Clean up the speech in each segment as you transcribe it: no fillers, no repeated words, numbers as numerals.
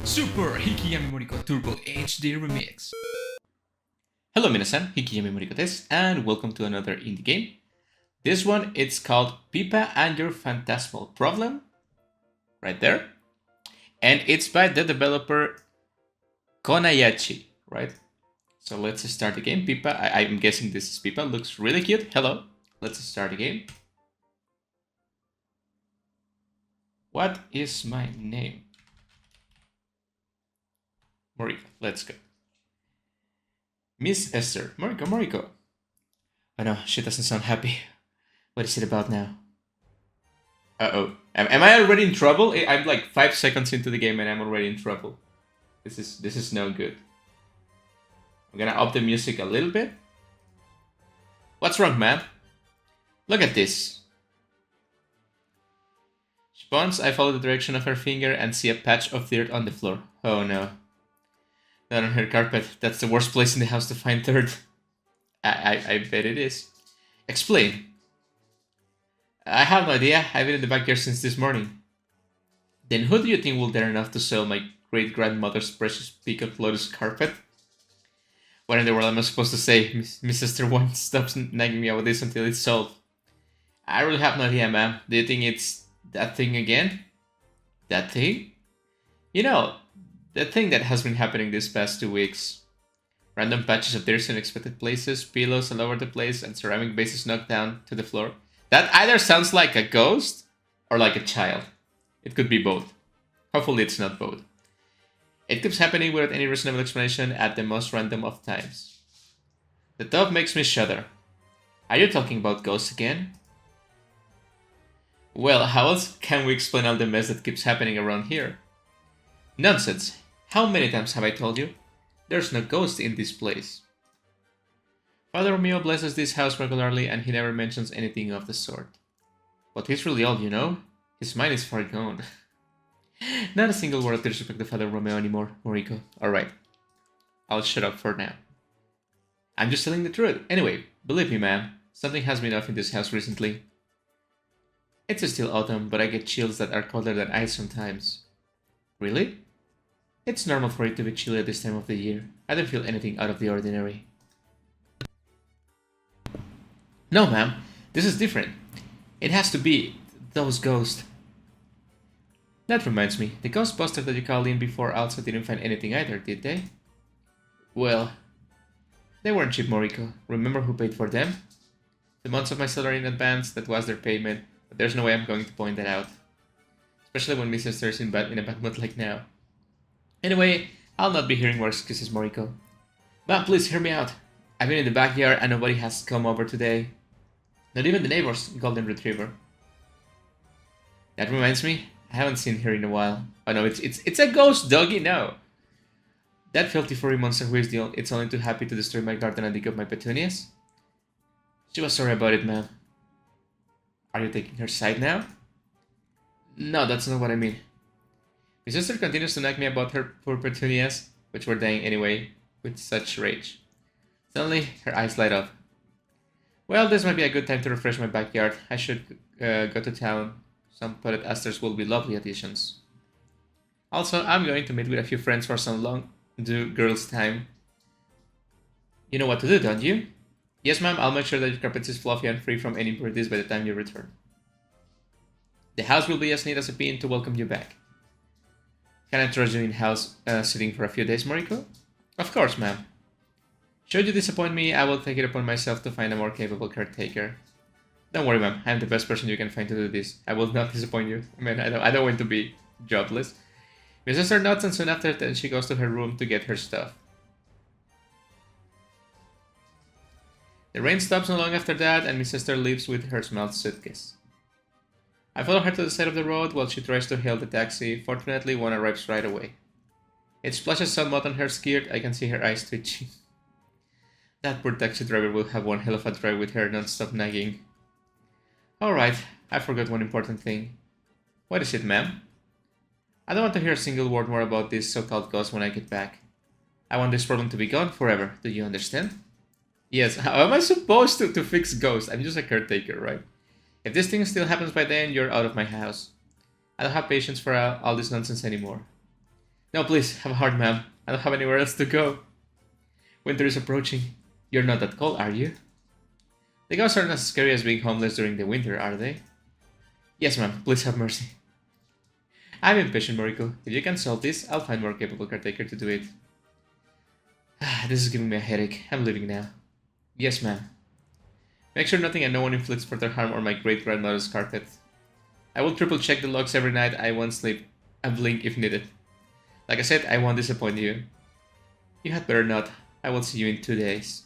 Super Hikiyami Moriko Turbo HD Remix. Hello minasan, Hikiyami Moriko desu, and welcome to another indie game. This one, it's called Pippa and Your Phantasmal Problem, right there. And it's by the developer Konayachi, right? So let's start the game. Pippa, I'm guessing this is Pippa, looks really cute. Hello, let's start the game. What is my name? Moriko, let's go. Miss Esther, Moriko. Oh no, she doesn't sound happy. What is it about now? Uh-oh. Am I already in trouble? I'm like 5 seconds into the game and I'm already in trouble. This is no good. I'm gonna up the music a little bit. What's wrong, man? Look at this. She points, I follow the direction of her finger and see a patch of dirt on the floor. Oh no. Not on her carpet. That's the worst place in the house to find dirt. I bet it is. Explain. I have no idea. I've been in the backyard since this morning. Then who do you think will dare enough to sell my great-grandmother's precious peacock lotus carpet? What in the world am I supposed to say? Miss Sister won't stop nagging me about this until it's solved. I really have no idea, ma'am. Do you think it's that thing again? That thing? You know, the thing that has been happening these past 2 weeks. Random patches of dirt in unexpected places, pillows all over the place, and ceramic vases knocked down to the floor. That either sounds like a ghost or like a child. It could be both. Hopefully it's not both. It keeps happening without any reasonable explanation at the most random of times. The thought makes me shudder. Are you talking about ghosts again? Well, how else can we explain all the mess that keeps happening around here? Nonsense. How many times have I told you? There's no ghost in this place. Father Romeo blesses this house regularly and he never mentions anything of the sort. But he's really old, you know? His mind is far gone. Not a single word of disrespect to Father Romeo anymore, Moriko. Alright. I'll shut up for now. I'm just telling the truth. Anyway, believe me, ma'am, something has been off in this house recently. It's still autumn, but I get chills that are colder than ice sometimes. Really? It's normal for it to be chilly at this time of the year. I don't feel anything out of the ordinary. No, ma'am. This is different. It has to be those ghosts. That reminds me. The Ghostbusters that you called in before also didn't find anything either, did they? Well, they weren't cheap, Moriko. Remember who paid for them? The months of my salary in advance, that was their payment. But there's no way I'm going to point that out. Especially when Miss Sister's in a bad mood like now. Anyway, I'll not be hearing more excuses, Moriko. Ma'am, please hear me out. I've been in the backyard and nobody has come over today. Not even the neighbor's golden retriever. That reminds me, I haven't seen her in a while. Oh no, it's a ghost, doggie, no. That filthy furry monster who is it's only too happy to destroy my garden and dig up my petunias. She was sorry about it, ma'am. Are you taking her side now? No, that's not what I mean. My sister continues to nag me about her poor petunias, which were dying anyway, with such rage. Suddenly, her eyes light up. Well, this might be a good time to refresh my backyard. I should go to town. Some potted asters will be lovely additions. Also, I'm going to meet with a few friends for some long-do girls' time. You know what to do, don't you? Yes, ma'am, I'll make sure that your carpet is fluffy and free from any impurities by the time you return. The house will be as neat as a pin to welcome you back. Can I trust you in-house sitting for a few days, Moriko? Of course, ma'am. Should you disappoint me, I will take it upon myself to find a more capable caretaker. Don't worry, ma'am. I'm the best person you can find to do this. I will not disappoint you. I mean, I don't want to be jobless. My sister nods and soon after that she goes to her room to get her stuff. The rain stops not long after that and my sister leaves with her small suitcase. I follow her to the side of the road while she tries to hail the taxi. Fortunately, one arrives right away. It splashes some mud on her skirt. I can see her eyes twitching. That poor taxi driver will have one hell of a drive with her non-stop nagging. Alright, I forgot one important thing. What is it, ma'am? I don't want to hear a single word more about this so-called ghost when I get back. I want this problem to be gone forever. Do you understand? Yes, how am I supposed to fix ghosts? I'm just a caretaker, right? If this thing still happens by then, you're out of my house. I don't have patience for all this nonsense anymore. No, please, have a heart, ma'am. I don't have anywhere else to go. Winter is approaching. You're not that cold, are you? The ghosts aren't as scary as being homeless during the winter, are they? Yes, ma'am. Please have mercy. I'm impatient, Moriko. If you can solve this, I'll find more capable caretaker to do it. This is giving me a headache. I'm leaving now. Yes, ma'am. Make sure nothing and no one inflicts further harm on my great-grandmother's carpet. I will triple check the locks every night. I won't sleep and blink if needed. Like I said, I won't disappoint you. You had better not. I will see you in 2 days.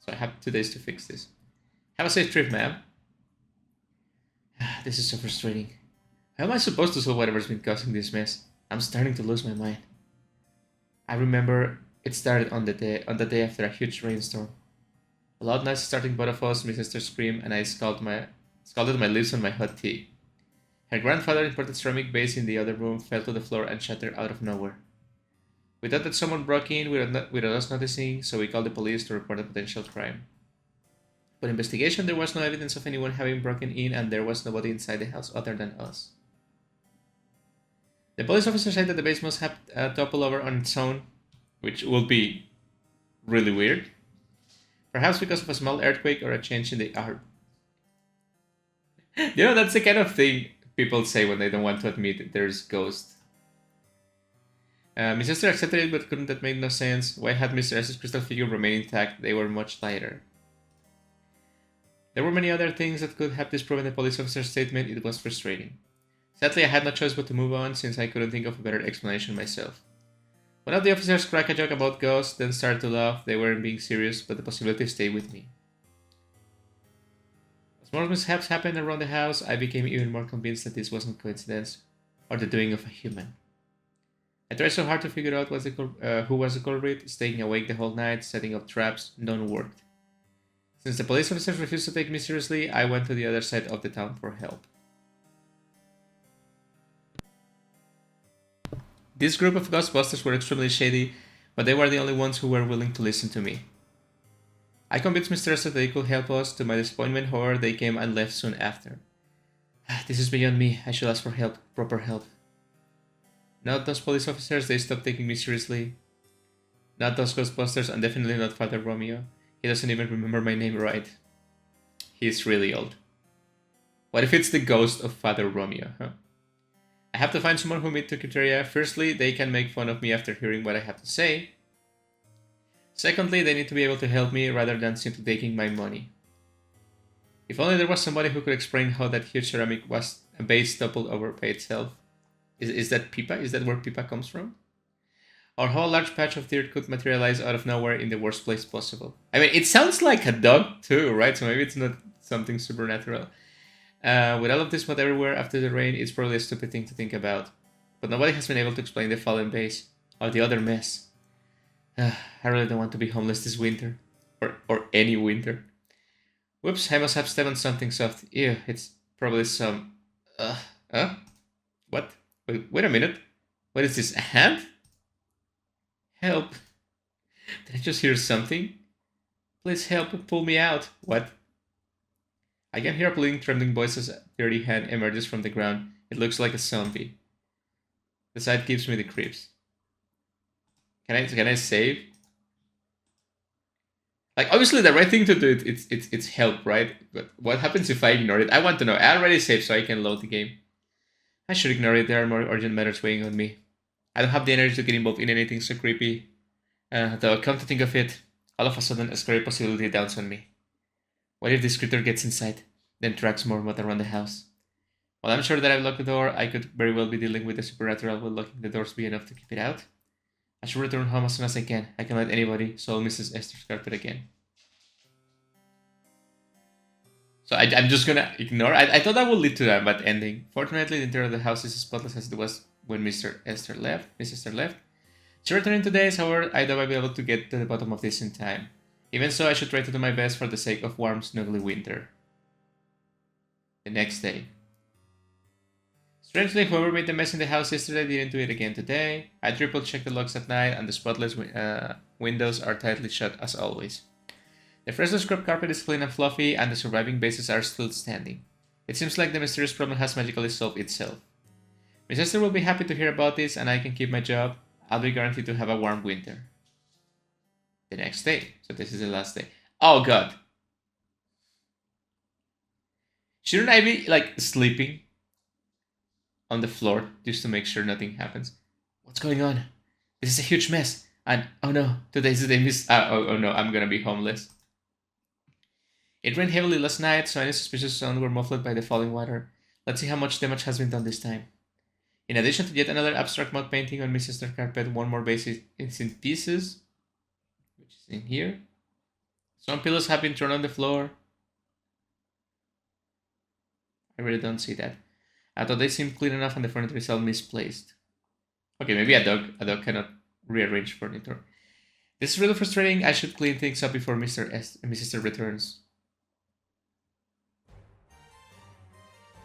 So I have 2 days to fix this. Have a safe trip, ma'am. This is so frustrating. How am I supposed to solve whatever's been causing this mess? I'm starting to lose my mind. I remember it started on the day after a huge rainstorm. A loud noise starting both of us, Miss Esther screamed, and I scalded my lips on my hot tea. Her grandfather imported ceramic vase in the other room fell to the floor and shattered out of nowhere. We thought that someone broke in without us noticing, so we called the police to report a potential crime. Upon investigation, there was no evidence of anyone having broken in, and there was nobody inside the house other than us. The police officer said that the vase must have toppled over on its own, which would be really weird. Perhaps because of a small earthquake or a change in the art. That's the kind of thing people say when they don't want to admit that there's ghosts. Miss Esther accepted it, but couldn't that make no sense? Why had Mr. S's crystal figure remained intact? They were much lighter. There were many other things that could have disproven the police officer's statement. It was frustrating. Sadly, I had no choice but to move on, since I couldn't think of a better explanation myself. One of the officers cracked a joke about ghosts, then started to laugh. They weren't being serious, but the possibility stayed with me. As more mishaps happened around the house, I became even more convinced that this wasn't coincidence, or the doing of a human. I tried so hard to figure out who was the culprit, staying awake the whole night, setting up traps. None worked. Since the police officers refused to take me seriously, I went to the other side of the town for help. This group of Ghostbusters were extremely shady, but they were the only ones who were willing to listen to me. I convinced Mr. Esther that they could help us. To my disappointment, however, they came and left soon after. This is beyond me. I should ask for help, proper help. Not those police officers, they stopped taking me seriously. Not those Ghostbusters, and definitely not Father Romeo. He doesn't even remember my name right. He's really old. What if it's the ghost of Father Romeo, huh? I have to find someone who meets the criteria. Firstly, they can make fun of me after hearing what I have to say. Secondly, they need to be able to help me rather than simply taking my money. If only there was somebody who could explain how that huge ceramic vase toppled over by itself. Is that Pippa? Is that where Pippa comes from? Or how a large patch of dirt could materialize out of nowhere in the worst place possible. I mean, it sounds like a dog too, right? So maybe it's not something supernatural. With all of this mud everywhere after the rain, it's probably a stupid thing to think about. But nobody has been able to explain the fallen vase or the other mess. I really don't want to be homeless this winter. Or any winter. Whoops, I must have stepped on something soft. Ew, it's probably some... What? Wait a minute. What is this, a hand? Help. Did I just hear something? Please help, pull me out. What? I can hear a pleading, trembling voice as a dirty hand emerges from the ground. It looks like a zombie. The sight gives me the creeps. Can I save? Like, obviously the right thing to do it's help, right? But what happens if I ignore it? I want to know. I already saved so I can load the game. I should ignore it. There are more urgent matters weighing on me. I don't have the energy to get involved in anything so creepy. Though, come to think of it, all of a sudden a scary possibility dawns on me. What if this critter gets inside, then tracks more mud around the house? While I'm sure that I've locked the door, I could very well be dealing with the supernatural. Will locking the doors be enough to keep it out? I should return home as soon as I can. I can let anybody soil Mrs. Esther's carpet again. So I'm just gonna ignore. I thought that would lead to a bad ending. Fortunately, the interior of the house is as spotless as it was when Miss Esther left. She returned in 2 days, however, I doubt I'll be able to get to the bottom of this in time. Even so, I should try to do my best for the sake of warm, snuggly winter. The next day. Strangely, whoever made the mess in the house yesterday didn't do it again today. I triple-checked the locks at night, and the spotless windows are tightly shut as always. The freshly scrubbed carpet is clean and fluffy, and the surviving bases are still standing. It seems like the mysterious problem has magically solved itself. Miss Esther will be happy to hear about this, and I can keep my job. I'll be guaranteed to have a warm winter. The next day. So this is the last day. Oh god. Shouldn't I be like sleeping on the floor just to make sure nothing happens? What's going on? This is a huge mess. And oh no, today's the day miss. Oh no, I'm gonna be homeless. It rained heavily last night, so any suspicious sounds were muffled by the falling water. Let's see how much damage has been done this time. In addition to yet another abstract mud painting on Mrs. Carpet, one more base is in pieces, which is in here. Some pillows have been thrown on the floor. I really don't see that. Although they seem clean enough and the furniture is all misplaced. Okay, maybe a dog cannot rearrange furniture. This is really frustrating. I should clean things up before Mrs. returns.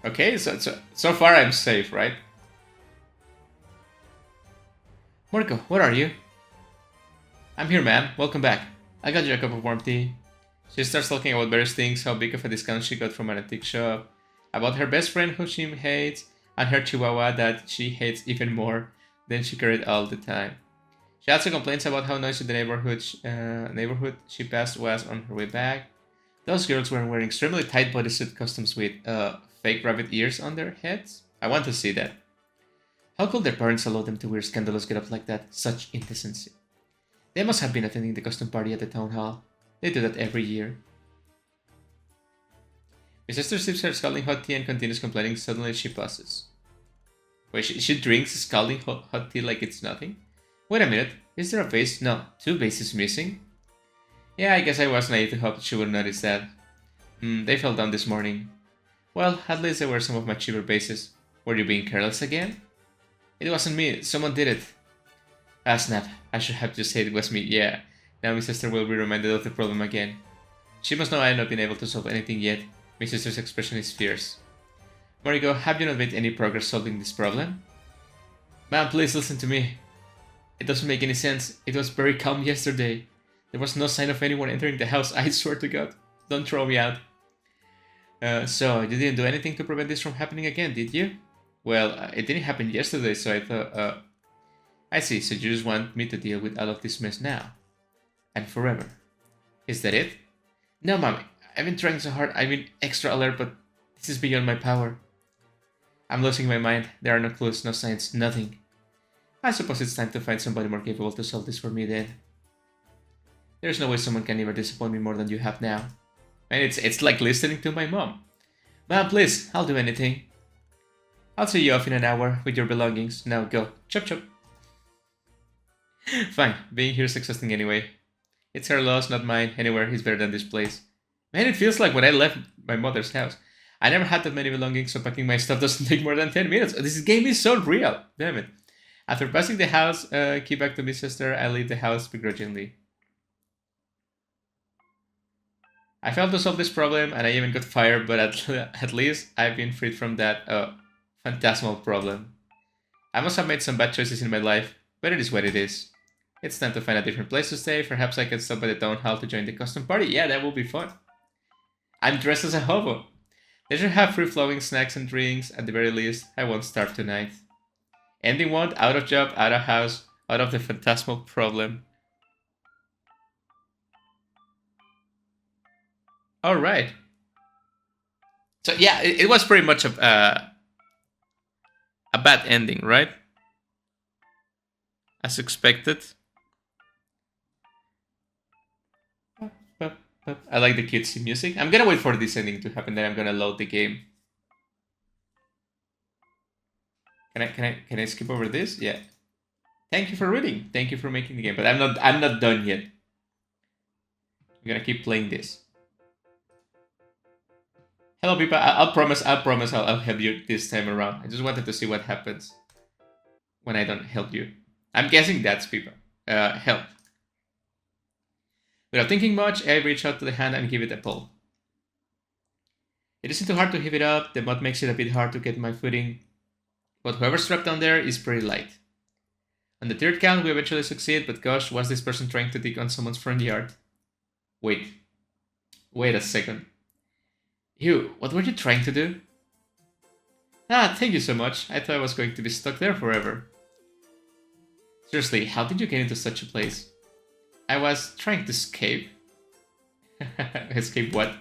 Okay, so far I'm safe, right? Marco, where are you? I'm here, ma'am. Welcome back. I got you a cup of warm tea. She starts talking about various things, how big of a discount she got from an antique shop, about her best friend who she hates, and her chihuahua that she hates even more than she carried all the time. She also complains about how noisy the neighborhood she passed was on her way back. Those girls were wearing extremely tight bodysuit costumes with fake rabbit ears on their heads. I want to see that. How could their parents allow them to wear scandalous get-up like that? Such indecency. They must have been attending the costume party at the town hall. They do that every year. My sister sips her scalding hot tea and continues complaining. Suddenly she pauses. Wait, she drinks scalding hot tea like it's nothing? Wait a minute, is there a vase? No, 2 vases missing? Yeah, I guess I was naive to hope she would notice that. They fell down this morning. Well, at least they were some of my cheaper vases. Were you being careless again? It wasn't me, someone did it. Ah snap, I should have just said it was me, yeah. Now my sister will be reminded of the problem again. She must know I have not been able to solve anything yet. My sister's expression is fierce. Morrigo, have you not made any progress solving this problem? Ma'am, please listen to me. It doesn't make any sense. It was very calm yesterday. There was no sign of anyone entering the house, I swear to God. Don't throw me out. So, you didn't do anything to prevent this from happening again, did you? Well, it didn't happen yesterday, so I thought, I see, so you just want me to deal with all of this mess now. And forever. Is that it? No, Mommy. I've been trying so hard. I've been extra alert, but this is beyond my power. I'm losing my mind. There are no clues, no signs, nothing. I suppose it's time to find somebody more capable to solve this for me then. There's no way someone can ever disappoint me more than you have now. And it's like listening to my mom. Mom, please, I'll do anything. I'll see you off in an hour with your belongings. Now go. Chop chop. Fine, being here is exhausting anyway. It's her loss, not mine. Anywhere is better than this place. Man, it feels like when I left my mother's house. I never had that many belongings, so packing my stuff doesn't take more than 10 minutes. This game is so real. Damn it. After passing the house key back to my sister, I leave the house begrudgingly. I failed to solve this problem, and I even got fired, but at least I've been freed from that phantasmal problem. I must have made some bad choices in my life, but it is what it is. It's time to find a different place to stay. Perhaps I can stop by the town hall to join the costume party. Yeah, that will be fun. I'm dressed as a hobo. They should have free-flowing snacks and drinks. At the very least, I won't starve tonight. Ending 1, out of job, out of house, out of the phantasmal problem. Alright. So yeah, it was pretty much a bad ending, right? As expected. I like the cutesy music. I'm gonna wait for this ending to happen, then I'm gonna load the game. Can I skip over this? Yeah. Thank you for reading. Thank you for making the game, but I'm not done yet. I'm gonna keep playing this. Hello, Pippa. I'll promise I'll help you this time around. I just wanted to see what happens when I don't help you. I'm guessing that's Pippa. Help. Without thinking much, I reach out to the hand and give it a pull. It isn't too hard to heave it up. The mud makes it a bit hard to get my footing, but whoever's strapped down there is pretty light. On the 3rd count, we eventually succeed, but gosh, was this person trying to dig on someone's front yard? Wait a second. You, what were you trying to do? Ah, thank you so much. I thought I was going to be stuck there forever. Seriously, how did you get into such a place? I was trying to escape. Escape what?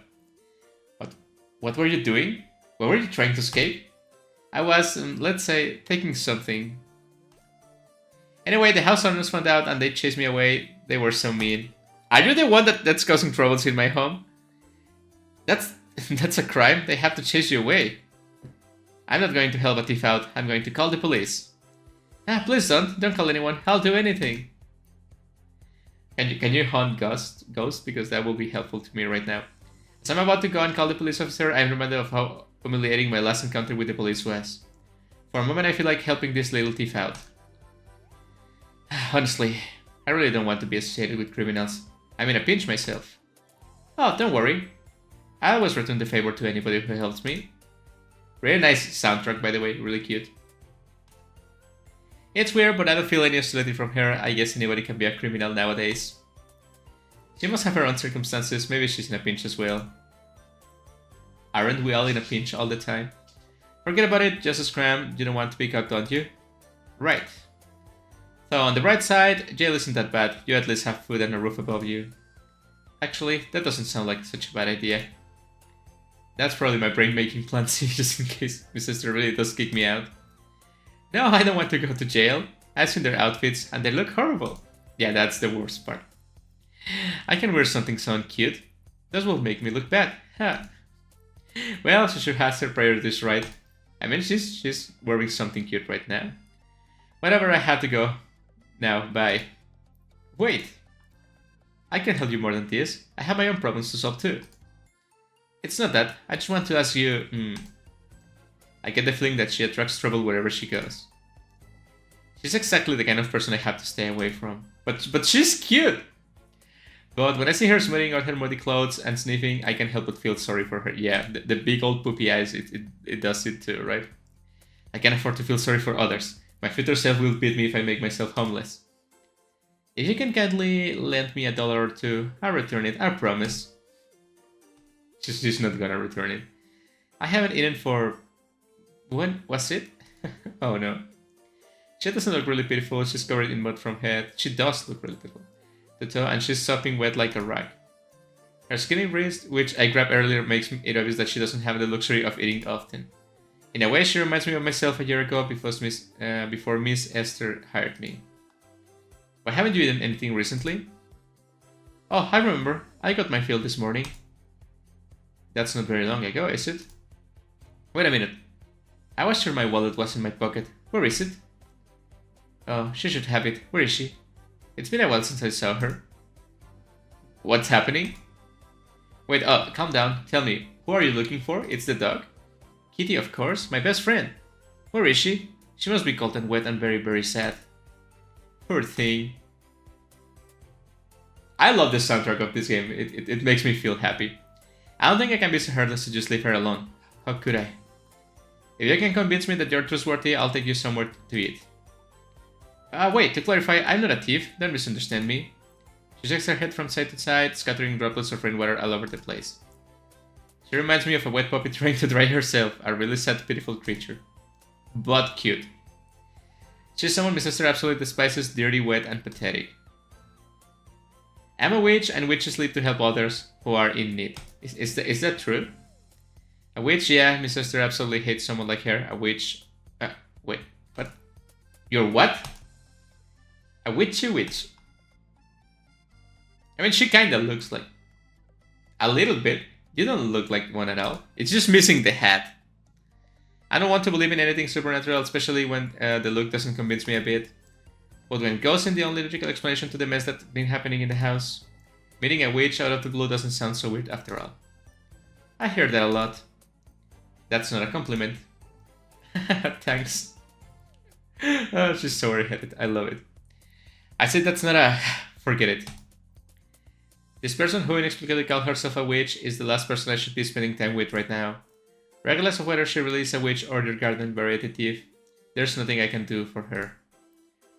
What were you doing? What were you trying to escape? I was, let's say, taking something. Anyway, the house owners found out and they chased me away. They were so mean. Are you the one that's causing troubles in my home? That's that's a crime. They have to chase you away. I'm not going to help a thief out. I'm going to call the police. Ah, please don't call anyone. I'll do anything. Can you hunt ghosts? Because that will be helpful to me right now. As I'm about to go and call the police officer, I'm reminded of how humiliating my last encounter with the police was. For a moment, I feel like helping this little thief out. Honestly, I really don't want to be associated with criminals. I'm in a pinch myself. Oh, don't worry. I always return the favor to anybody who helps me. Really nice soundtrack, by the way, really cute. It's weird, but I don't feel any hostility from her. I guess anybody can be a criminal nowadays. She must have her own circumstances. Maybe she's in a pinch as well. Aren't we all in a pinch all the time? Forget about it, just a scram. You don't want to be caught, don't you? Right. So on the bright side, jail isn't that bad. You at least have food and a roof above you. Actually, that doesn't sound like such a bad idea. That's probably my brain making plans just in case my sister really does kick me out. No, I don't want to go to jail. I've seen their outfits and they look horrible. Yeah, that's the worst part. I can wear something so cute. Those will make me look bad. Huh. Well, she should have her priorities right. I mean, she's wearing something cute right now. Whatever, I have to go. Now, bye. Wait. I can help you more than this. I have my own problems to solve too. It's not that. I just want to ask you... I get the feeling that she attracts trouble wherever she goes. She's exactly the kind of person I have to stay away from. But she's cute! But when I see her smoothing out her muddy clothes and sniffing, I can't help but feel sorry for her. Yeah, the big old poopy eyes, it does it too, right? I can't afford to feel sorry for others. My future self will beat me if I make myself homeless. If you can kindly lend me $1 or two, I'll return it, I promise. She's not gonna return it. I haven't eaten for... When was it? Oh no. She doesn't look really beautiful, she's covered in mud from head. She does look really beautiful. To toe, and she's sopping wet like a rag. Her skinny wrist, which I grabbed earlier, makes it obvious that she doesn't have the luxury of eating often. In a way, she reminds me of myself a year ago before Miss Esther hired me. Why haven't you eaten anything recently? Oh, I remember. I got my fill this morning. That's not very long ago, is it? Wait a minute. I was sure my wallet was in my pocket. Where is it? Oh, she should have it. Where is she? It's been a while since I saw her. What's happening? Wait, calm down. Tell me, who are you looking for? It's the dog? Kitty, of course. My best friend. Where is she? She must be cold and wet and very, very sad. Poor thing. I love the soundtrack of this game. It makes me feel happy. I don't think I can be so heartless to just leave her alone. How could I? If you can convince me that you're trustworthy, I'll take you somewhere to eat. Wait, to clarify, I'm not a thief. Don't misunderstand me. She shakes her head from side to side, scattering droplets of rainwater all over the place. She reminds me of a wet puppy trying to dry herself, a really sad, pitiful creature. But cute. She's someone my sister absolutely despises, dirty, wet, and pathetic. I'm a witch, and witches live to help others who are in need. Is that true? A witch? Yeah, my sister absolutely hates someone like her. A witch... wait, what? You're what? A witchy witch. I mean, she kinda looks like... A little bit. You don't look like one at all. It's just missing the hat. I don't want to believe in anything supernatural, especially when the look doesn't convince me a bit. But when ghosts is the only logical explanation to the mess that's been happening in the house, meeting a witch out of the blue doesn't sound so weird after all. I hear that a lot. That's not a compliment. Thanks. Oh, she's so hard-headed. I love it. I said that's not a... Forget it. This person who inexplicably called herself a witch is the last person I should be spending time with right now. Regardless of whether she really is a witch or their garden variety thief, there's nothing I can do for her.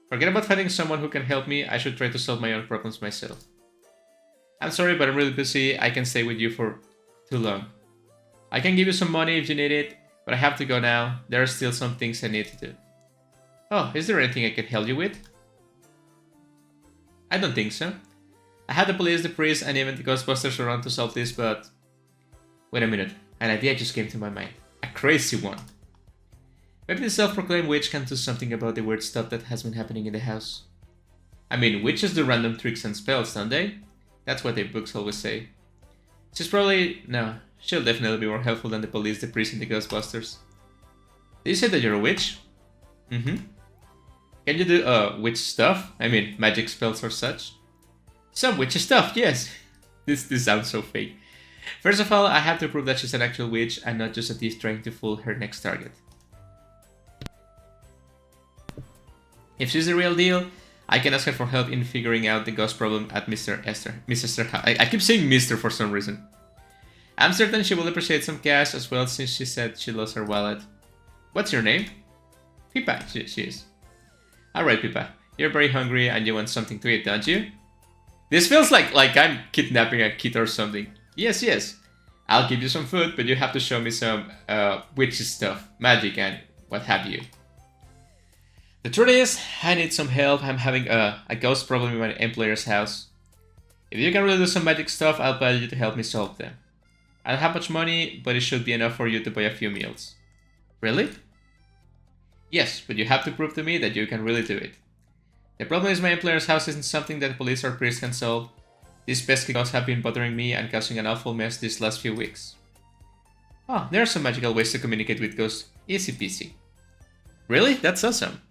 Forget about finding someone who can help me, I should try to solve my own problems myself. I'm sorry, but I'm really busy, I can't stay with you for too long. I can give you some money if you need it, but I have to go now. There are still some things I need to do. Oh, is there anything I can help you with? I don't think so. I had the police, the priest, and even the Ghostbusters around to solve this, but... Wait a minute, an idea just came to my mind. A crazy one. Maybe the self-proclaimed witch can do something about the weird stuff that has been happening in the house. I mean, witches do random tricks and spells, don't they? That's what their books always say. She's probably... no, she'll definitely be more helpful than the police, the priest, and the Ghostbusters. Did you say that you're a witch? Mm-hmm. Can you do, witch stuff? I mean, magic spells or such? Some witchy stuff, yes. This sounds so fake. First of all, I have to prove that she's an actual witch and not just a thief trying to fool her next target. If she's the real deal, I can ask her for help in figuring out the ghost problem at Mr. I keep saying Mr. for some reason. I'm certain she will appreciate some cash as well since she said she lost her wallet. What's your name? Pippa, she is. Alright, Pippa. You're very hungry and you want something to eat, don't you? This feels like I'm kidnapping a kid or something. Yes. I'll give you some food, but you have to show me some witchy stuff, magic and what have you. The truth is, I need some help. I'm having a ghost problem in my employer's house. If you can really do some magic stuff, I'll pay you to help me solve them. I don't have much money, but it should be enough for you to buy a few meals. Really? Yes, but you have to prove to me that you can really do it. The problem is my employer's house isn't something that police or priests can solve. These pesky ghosts have been bothering me and causing an awful mess these last few weeks. Oh, there are some magical ways to communicate with ghosts. Easy peasy. Really? That's awesome.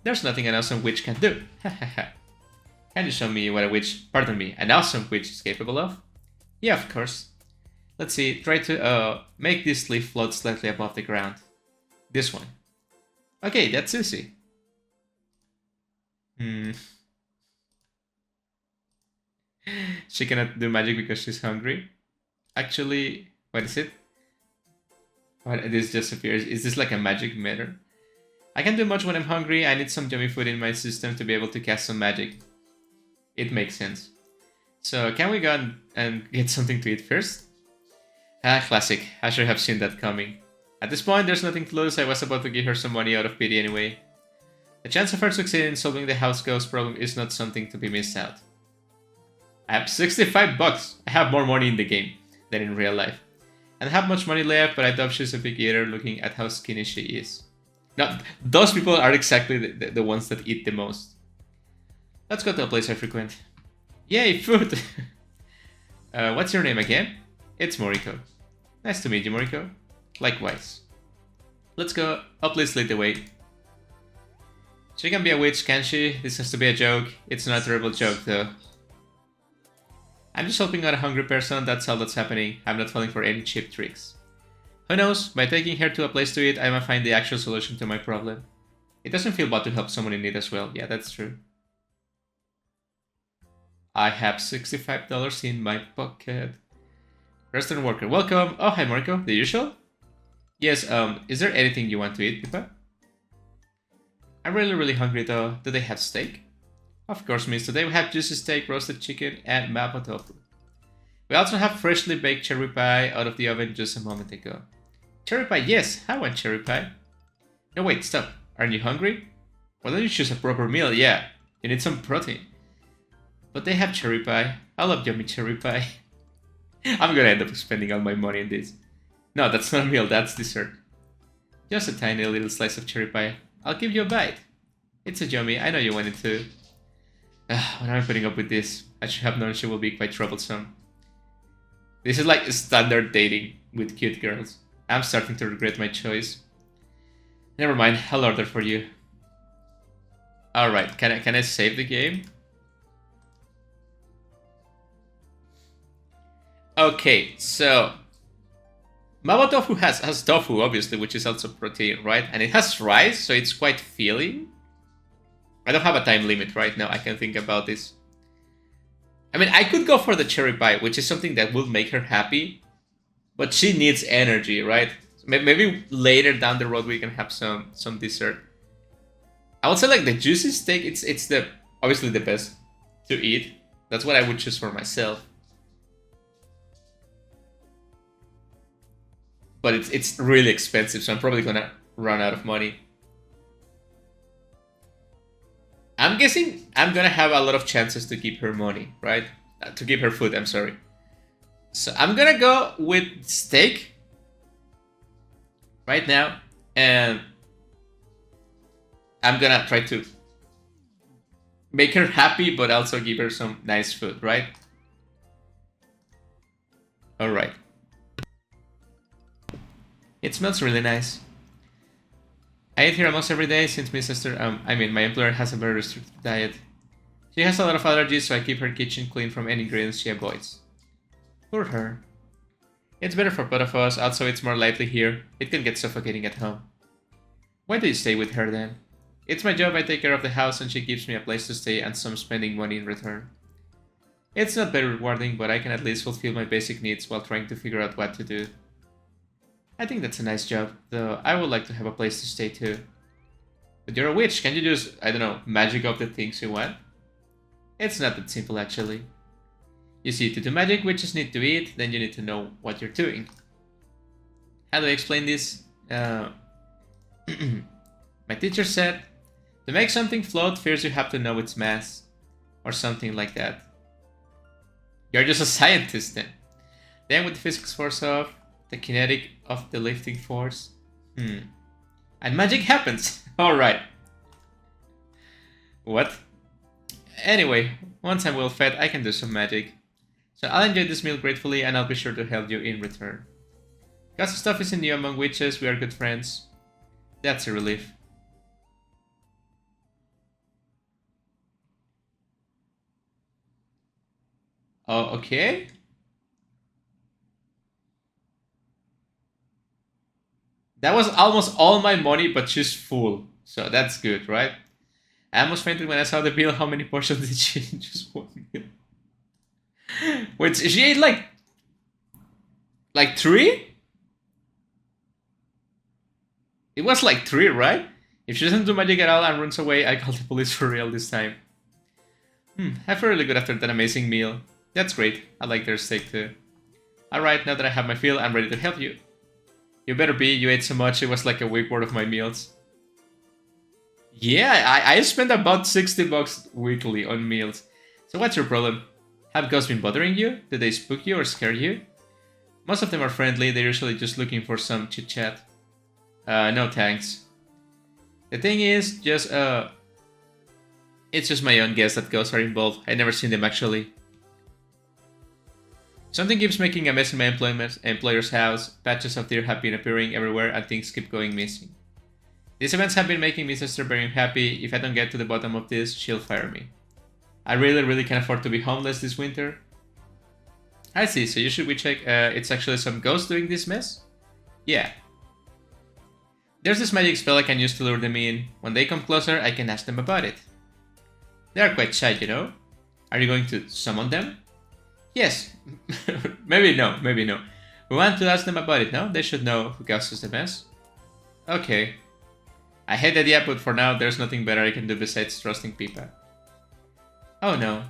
There's nothing an awesome witch can do. Can you show me what an awesome witch is capable of? Yeah, of course. Let's see, try to make this leaf float slightly above the ground. This one. Okay, that's easy. She cannot do magic because she's hungry. Actually, what is it? What, this just appears. Is this like a magic meter? I can't do much when I'm hungry. I need some yummy food in my system to be able to cast some magic. It makes sense. So can we go and get something to eat first? Ah, classic. I should have seen that coming. At this point, there's nothing to lose. I was about to give her some money out of pity anyway. The chance of her succeeding in solving the house ghost problem is not something to be missed out. I have 65 bucks. I have more money in the game than in real life. And I have much money left, but I doubt she's a big eater looking at how skinny she is. Now, those people are exactly the ones that eat the most. Let's go to a place I frequent. Yay, food! What's your name again? It's Moriko. Nice to meet you, Moriko. Likewise. Let's go. Oh, please lead the way. She can be a witch, can she? This has to be a joke. It's not a terrible joke, though. I'm just helping out a hungry person, that's all that's happening. I'm not falling for any cheap tricks. Who knows, by taking her to a place to eat, I might find the actual solution to my problem. It doesn't feel bad to help someone in need as well, yeah, that's true. I have $65 in my pocket. Restaurant worker, welcome. Oh, hi Marco, the usual? Yes, is there anything you want to eat, Pippa? I'm really hungry though. Do they have steak? Of course, miss. Today we have juicy steak, roasted chicken, and mapo tofu. We also have freshly baked cherry pie out of the oven just a moment ago. Cherry pie, yes, I want cherry pie. No, wait, stop. Aren't you hungry? Why don't you choose a proper meal? Yeah, you need some protein. But they have cherry pie. I love yummy cherry pie. I'm gonna end up spending all my money on this. No, that's not a meal, that's dessert. Just a tiny little slice of cherry pie. I'll give you a bite. It's a yummy, I know you wanted to. What am I putting up with this? I should have known she will be quite troublesome. This is like standard dating with cute girls. I'm starting to regret my choice. Never mind, I'll order for you. Alright, can I save the game? Okay, so Mapo tofu has tofu, obviously, which is also protein, right? And it has rice, so it's quite filling. I don't have a time limit right now. I can think about this. I mean, I could go for the cherry pie, which is something that will make her happy. But she needs energy, right? Maybe later down the road we can have some dessert. I would say like the juicy steak, it's the obviously the best to eat. That's what I would choose for myself. But it's really expensive, so I'm probably gonna run out of money. I'm guessing I'm gonna have a lot of chances to keep her money, right? To keep her food, I'm sorry. So I'm gonna go with steak right now, and I'm gonna try to make her happy, but also give her some nice food, right? Alright. It smells really nice. I eat here almost every day since my sister, my employer has a very restricted diet. She has a lot of allergies, so I keep her kitchen clean from any ingredients she avoids. Poor her. It's better for both of us, also it's more lively here. It can get suffocating at home. Why do you stay with her then? It's my job, I take care of the house and she gives me a place to stay and some spending money in return. It's not very rewarding, but I can at least fulfill my basic needs while trying to figure out what to do. I think that's a nice job, though I would like to have a place to stay too. But you're a witch, can you just, I don't know, magic up the things you want? It's not that simple actually. You see, to do magic, witches need to eat, then you need to know what you're doing. How do I explain this? My teacher said, to make something float, first you have to know its mass. Or something like that. You're just a scientist then. Then with the physics force off, the kinetic of the lifting force. And magic happens! Alright. What? Anyway, once I'm well fed, I can do some magic. So I'll enjoy this meal gratefully and I'll be sure to help you in return. Because stuff isn't new among witches, we are good friends. That's a relief. Oh, okay. That was almost all my money, but she's full. So that's good, right? I almost fainted when I saw the bill. How many portions did she eat? Just one meal. Wait, she ate like 3? It was like 3, right? If she doesn't do magic at all and runs away, I call the police for real this time. I feel really good after that amazing meal. That's great. I like their steak too. Alright, now that I have my fill, I'm ready to help you. You better be, you ate so much, it was like a week worth of my meals. Yeah, I spend about 60 bucks weekly on meals. So what's your problem? Have ghosts been bothering you? Did they spook you or scare you? Most of them are friendly, they're usually just looking for some chit-chat. No thanks. The thing is, it's just my own guess that ghosts are involved. I've never seen them actually. Something keeps making a mess in my employer's house, patches of deer have been appearing everywhere and things keep going missing. These events have been making my sister very unhappy. If I don't get to the bottom of this, she'll fire me. I really can't afford to be homeless this winter. I see, so should we check it's actually some ghosts doing this mess? Yeah. There's this magic spell I can use to lure them in. When they come closer, I can ask them about it. They are quite shy, you know? Are you going to summon them? Yes. Maybe no. We want to ask them about it, no? They should know who causes the mess. Okay. I hate the idea, but for now, there's nothing better I can do besides trusting Pippa. Oh no.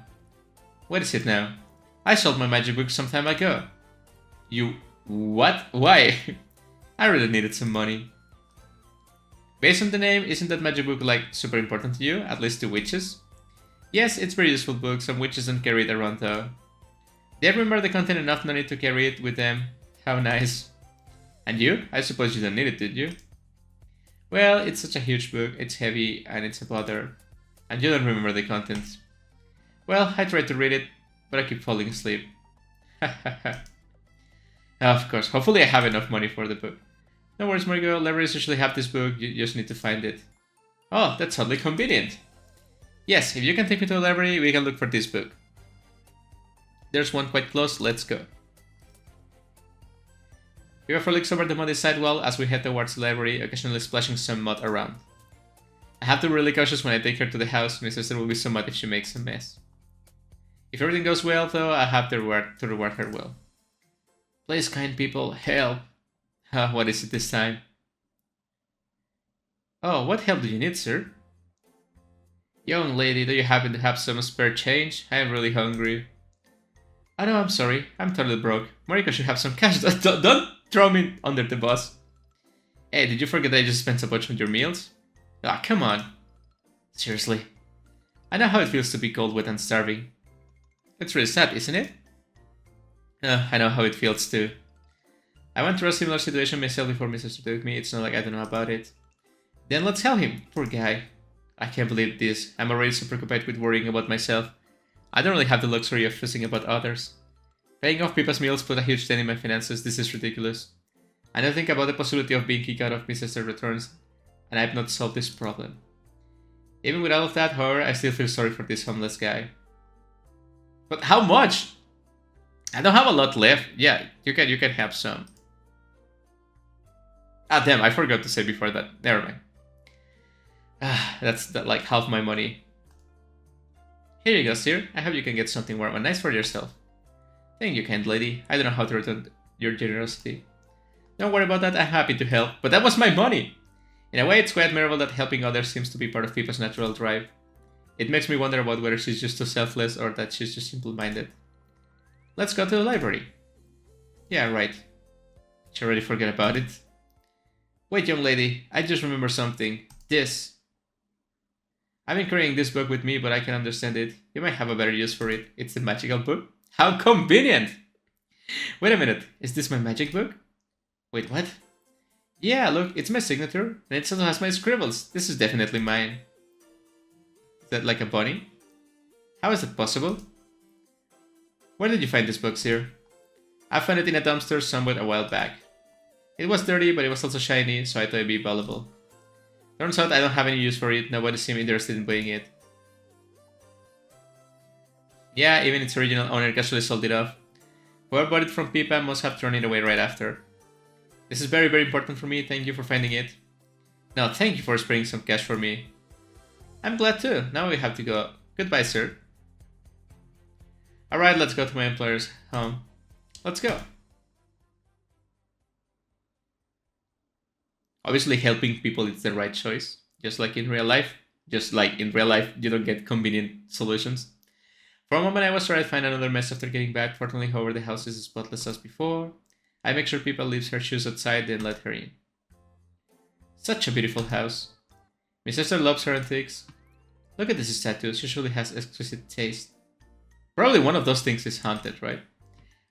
What is it now? I sold my magic book some time ago. You... what? Why? I really needed some money. Based on the name, isn't that magic book like super important to you? At least to witches? Yes, it's a very useful book. Some witches don't carry it around though. They remember the content enough, no need to carry it with them. How nice. And you? I suppose you don't need it, did you? Well, it's such a huge book, it's heavy, and it's a bother. And you don't remember the contents. Well, I tried to read it, but I keep falling asleep. Of course, hopefully I have enough money for the book. No worries, Margot, libraries usually have this book, you just need to find it. Oh, that's oddly convenient. Yes, if you can take me to a library, we can look for this book. There's one quite close, let's go. Pippa looks over the muddy sidewall as we head towards the library, occasionally splashing some mud around. I have to be really cautious when I take her to the house, my sister will be so mad if she makes a mess. If everything goes well, though, I have to reward her well. Please, kind people, help. What is it this time? Oh, what help do you need, sir? Young lady, do you happen to have some spare change? I am really hungry. Oh no, I'm sorry. I'm totally broke. Mariko should have some cash. Don't throw me under the bus. Hey, did you forget that I just spent a bunch on your meals? Ah, come on. Seriously. I know how it feels to be cold, wet, and starving. It's really sad, isn't it? I know how it feels too. I went through a similar situation myself before my sister took me. It's not like I don't know about it. Then let's help him. Poor guy. I can't believe this. I'm already super occupied with worrying about myself. I don't really have the luxury of fussing about others. Paying off Pippa's meals put a huge dent in my finances. This is ridiculous. I now think about the possibility of being kicked out of my sister's returns, and I have not solved this problem. Even with all of that, however, I still feel sorry for this homeless guy. But how much? I don't have a lot left. Yeah, you can have some. Ah, damn, I forgot to say before that. Never mind. That's like half my money. Here you go, sir. I hope you can get something warm and nice for yourself. Thank you, kind lady. I don't know how to return your generosity. Don't worry about that, I'm happy to help. But that was my money! In a way, it's quite admirable that helping others seems to be part of Pippa's natural drive. It makes me wonder about whether she's just too selfless or that she's just simple-minded. Let's go to the library. Yeah, right. She already forgot about it. Wait, young lady, I just remember something. This. I've been carrying this book with me, but I can understand it. You might have a better use for it. It's the magical book. How convenient! Wait a minute, is this my magic book? Wait, what? Yeah, look, it's my signature, and it also has my scribbles. This is definitely mine. Is that like a bunny? How is that possible? Where did you find this book, sir? I found it in a dumpster somewhere a while back. It was dirty, but it was also shiny, so I thought it'd be valuable. Turns out I don't have any use for it, nobody seemed interested in buying it. Yeah, even its original owner casually sold it off. Whoever bought it from Pippa must have thrown it away right after. This is very, very important for me, thank you for finding it. No, thank you for sparing some cash for me. I'm glad too, now we have to go. Goodbye, sir. Alright, let's go to my employer's home. Let's go. Obviously, helping people is the right choice. Just like in real life. Just like in real life, you don't get convenient solutions. For a moment, I was trying to find another mess after getting back. Fortunately, however, the house is as spotless as before. I make sure Pippa leaves her shoes outside, then let her in. Such a beautiful house. My sister loves her antiques. Look at this statue. She surely has exquisite taste. Probably one of those things is haunted, right?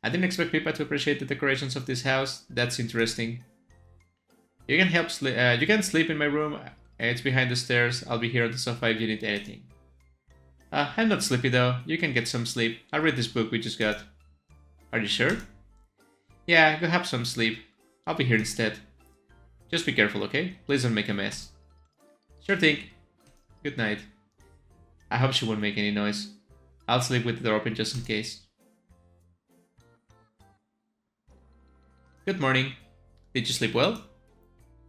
I didn't expect Pippa to appreciate the decorations of this house. That's interesting. You can sleep in my room. It's behind the stairs. I'll be here on the sofa if you need anything. I'm not sleepy though. You can get some sleep. I'll read this book we just got. Are you sure? Yeah, go have some sleep. I'll be here instead. Just be careful, okay? Please don't make a mess. Sure thing. Good night. I hope she won't make any noise. I'll sleep with the door open just in case. Good morning. Did you sleep well?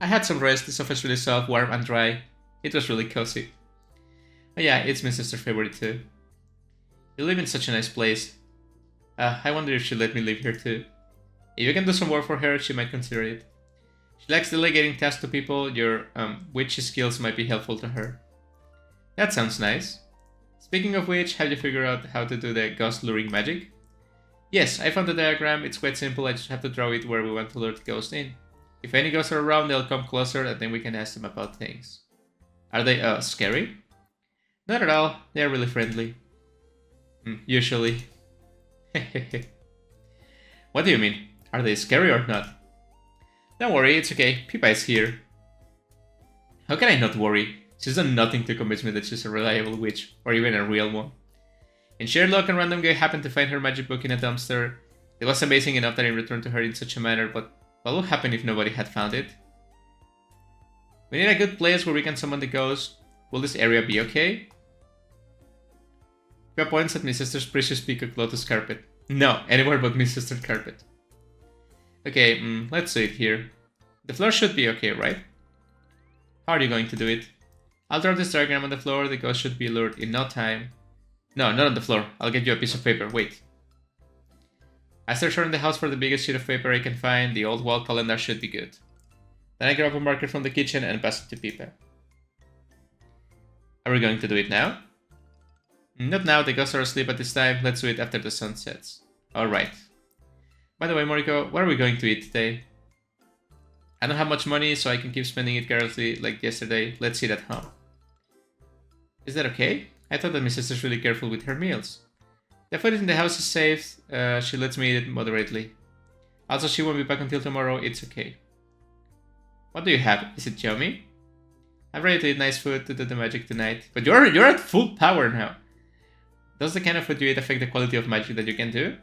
I had some rest. The sofa is really soft, warm, and dry. It was really cozy. Oh yeah, it's my sister's favorite too. You live in such a nice place. I wonder if she'll let me live here too. If you can do some work for her, she might consider it. She likes delegating tasks to people. Your witchy skills might be helpful to her. That sounds nice. Speaking of which, have you figured out how to do the ghost luring magic? Yes, I found the diagram. It's quite simple. I just have to draw it where we want to lure the ghost in. If any ghosts are around, they'll come closer and then we can ask them about things. Are they scary? Not at all. They're really friendly. Usually. What do you mean? Are they scary or not? Don't worry, it's okay. Pippa is here. How can I not worry? She's done nothing to convince me that she's a reliable witch, or even a real one. In sheer luck, a random guy happened to find her magic book in a dumpster. It was amazing enough that it returned to her in such a manner, but what would happen if nobody had found it? We need a good place where we can summon the ghost. Will this area be okay? Pippa points at my sister's precious peacock lotus carpet. No, anywhere but my sister's carpet. Okay, let's do it here. The floor should be okay, right? How are you going to do it? I'll draw this diagram on the floor. The ghost should be lured in no time. No, not on the floor. I'll get you a piece of paper. Wait. I search around the house for the biggest sheet of paper I can find. The old wall calendar should be good. Then I grab a marker from the kitchen and pass it to Pippa. Are we going to do it now? Not now. The ghosts are asleep at this time. Let's do it after the sun sets. Alright. By the way, Moriko, what are we going to eat today? I don't have much money, so I can keep spending it carelessly like yesterday. Let's eat at home. Is that okay? I thought that my sister's really careful with her meals. The food in the house is safe. She lets me eat it moderately. Also, she won't be back until tomorrow. It's okay. What do you have? Is it yummy? I'm ready to eat nice food to do the magic tonight. But you're at full power now. Does the kind of food you eat affect the quality of magic that you can do?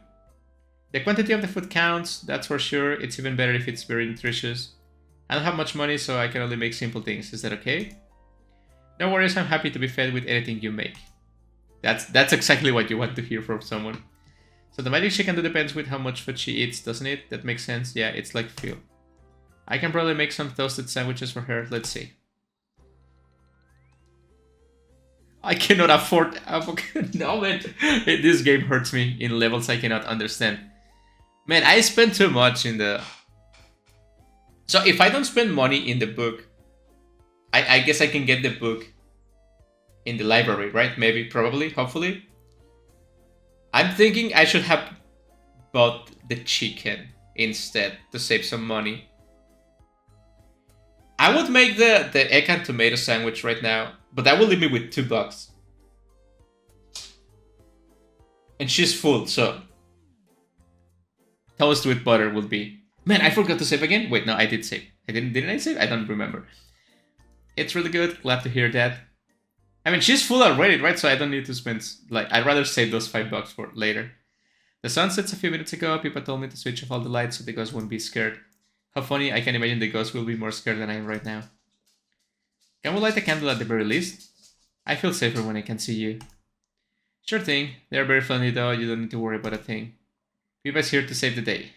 The quantity of the food counts, that's for sure. It's even better if it's very nutritious. I don't have much money, so I can only make simple things. Is that okay? No worries, I'm happy to be fed with anything you make. That's exactly what you want to hear from someone. So the magic she can do depends with how much food she eats, doesn't it? That makes sense. Yeah, it's like fuel. I can probably make some toasted sandwiches for her. Let's see. I cannot afford avocado. No, man. This game hurts me in levels I cannot understand. Man, I spent too much in the... So if I don't spend money in the book, I guess I can get the book in the library, right? Maybe, probably, hopefully. I'm thinking I should have bought the chicken instead to save some money. I would make the egg and tomato sandwich right now, but that will leave me with $2. And she's full, so toast with butter would be... Man, I forgot to save again? Wait, no, I did save. Didn't I save? I don't remember. It's really good. Glad to hear that. I mean, she's full already, right? So I don't need to spend... Like, I'd rather save those $5 for later. The sun sets a few minutes ago. Pippa told me to switch off all the lights so the ghost won't be scared. How funny. I can imagine the ghost will be more scared than I am right now. Can we light a candle at the very least? I feel safer when I can see you. Sure thing. They're very friendly though. You don't need to worry about a thing. Pippa's here to save the day.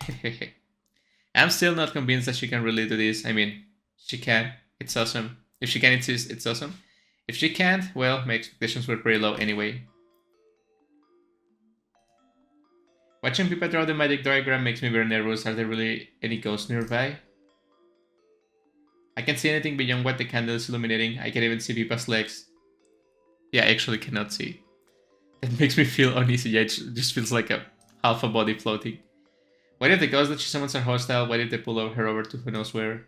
I'm still not convinced that she can really do this. I mean, she can. It's awesome. If she can, it's awesome. If she can't, well, my expectations were pretty low anyway. Watching Pippa draw the magic diagram makes me very nervous. Are there really any ghosts nearby? I can't see anything beyond what the candle is illuminating. I can even see Pippa's legs. Yeah, I actually cannot see. That makes me feel uneasy. Yeah, it just feels like a half a body floating. What if the ghosts that she summons are hostile? What if they pull her over to who knows where?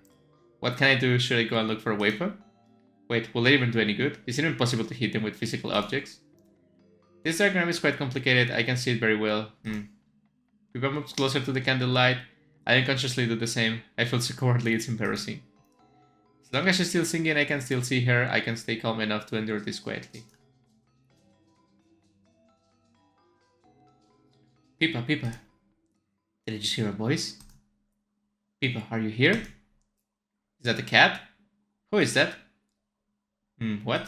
What can I do? Should I go and look for a weapon? Wait, will they even do any good? Is it even possible to hit them with physical objects? This diagram is quite complicated. I can see it very well. Pippa moves closer to the candlelight. I unconsciously do the same. I feel so cowardly, it's embarrassing. As long as she's still singing, I can still see her. I can stay calm enough to endure this quietly. Pippa, Pippa. Did I just hear a voice? Pippa, are you here? Is that the cat? Who is that? What?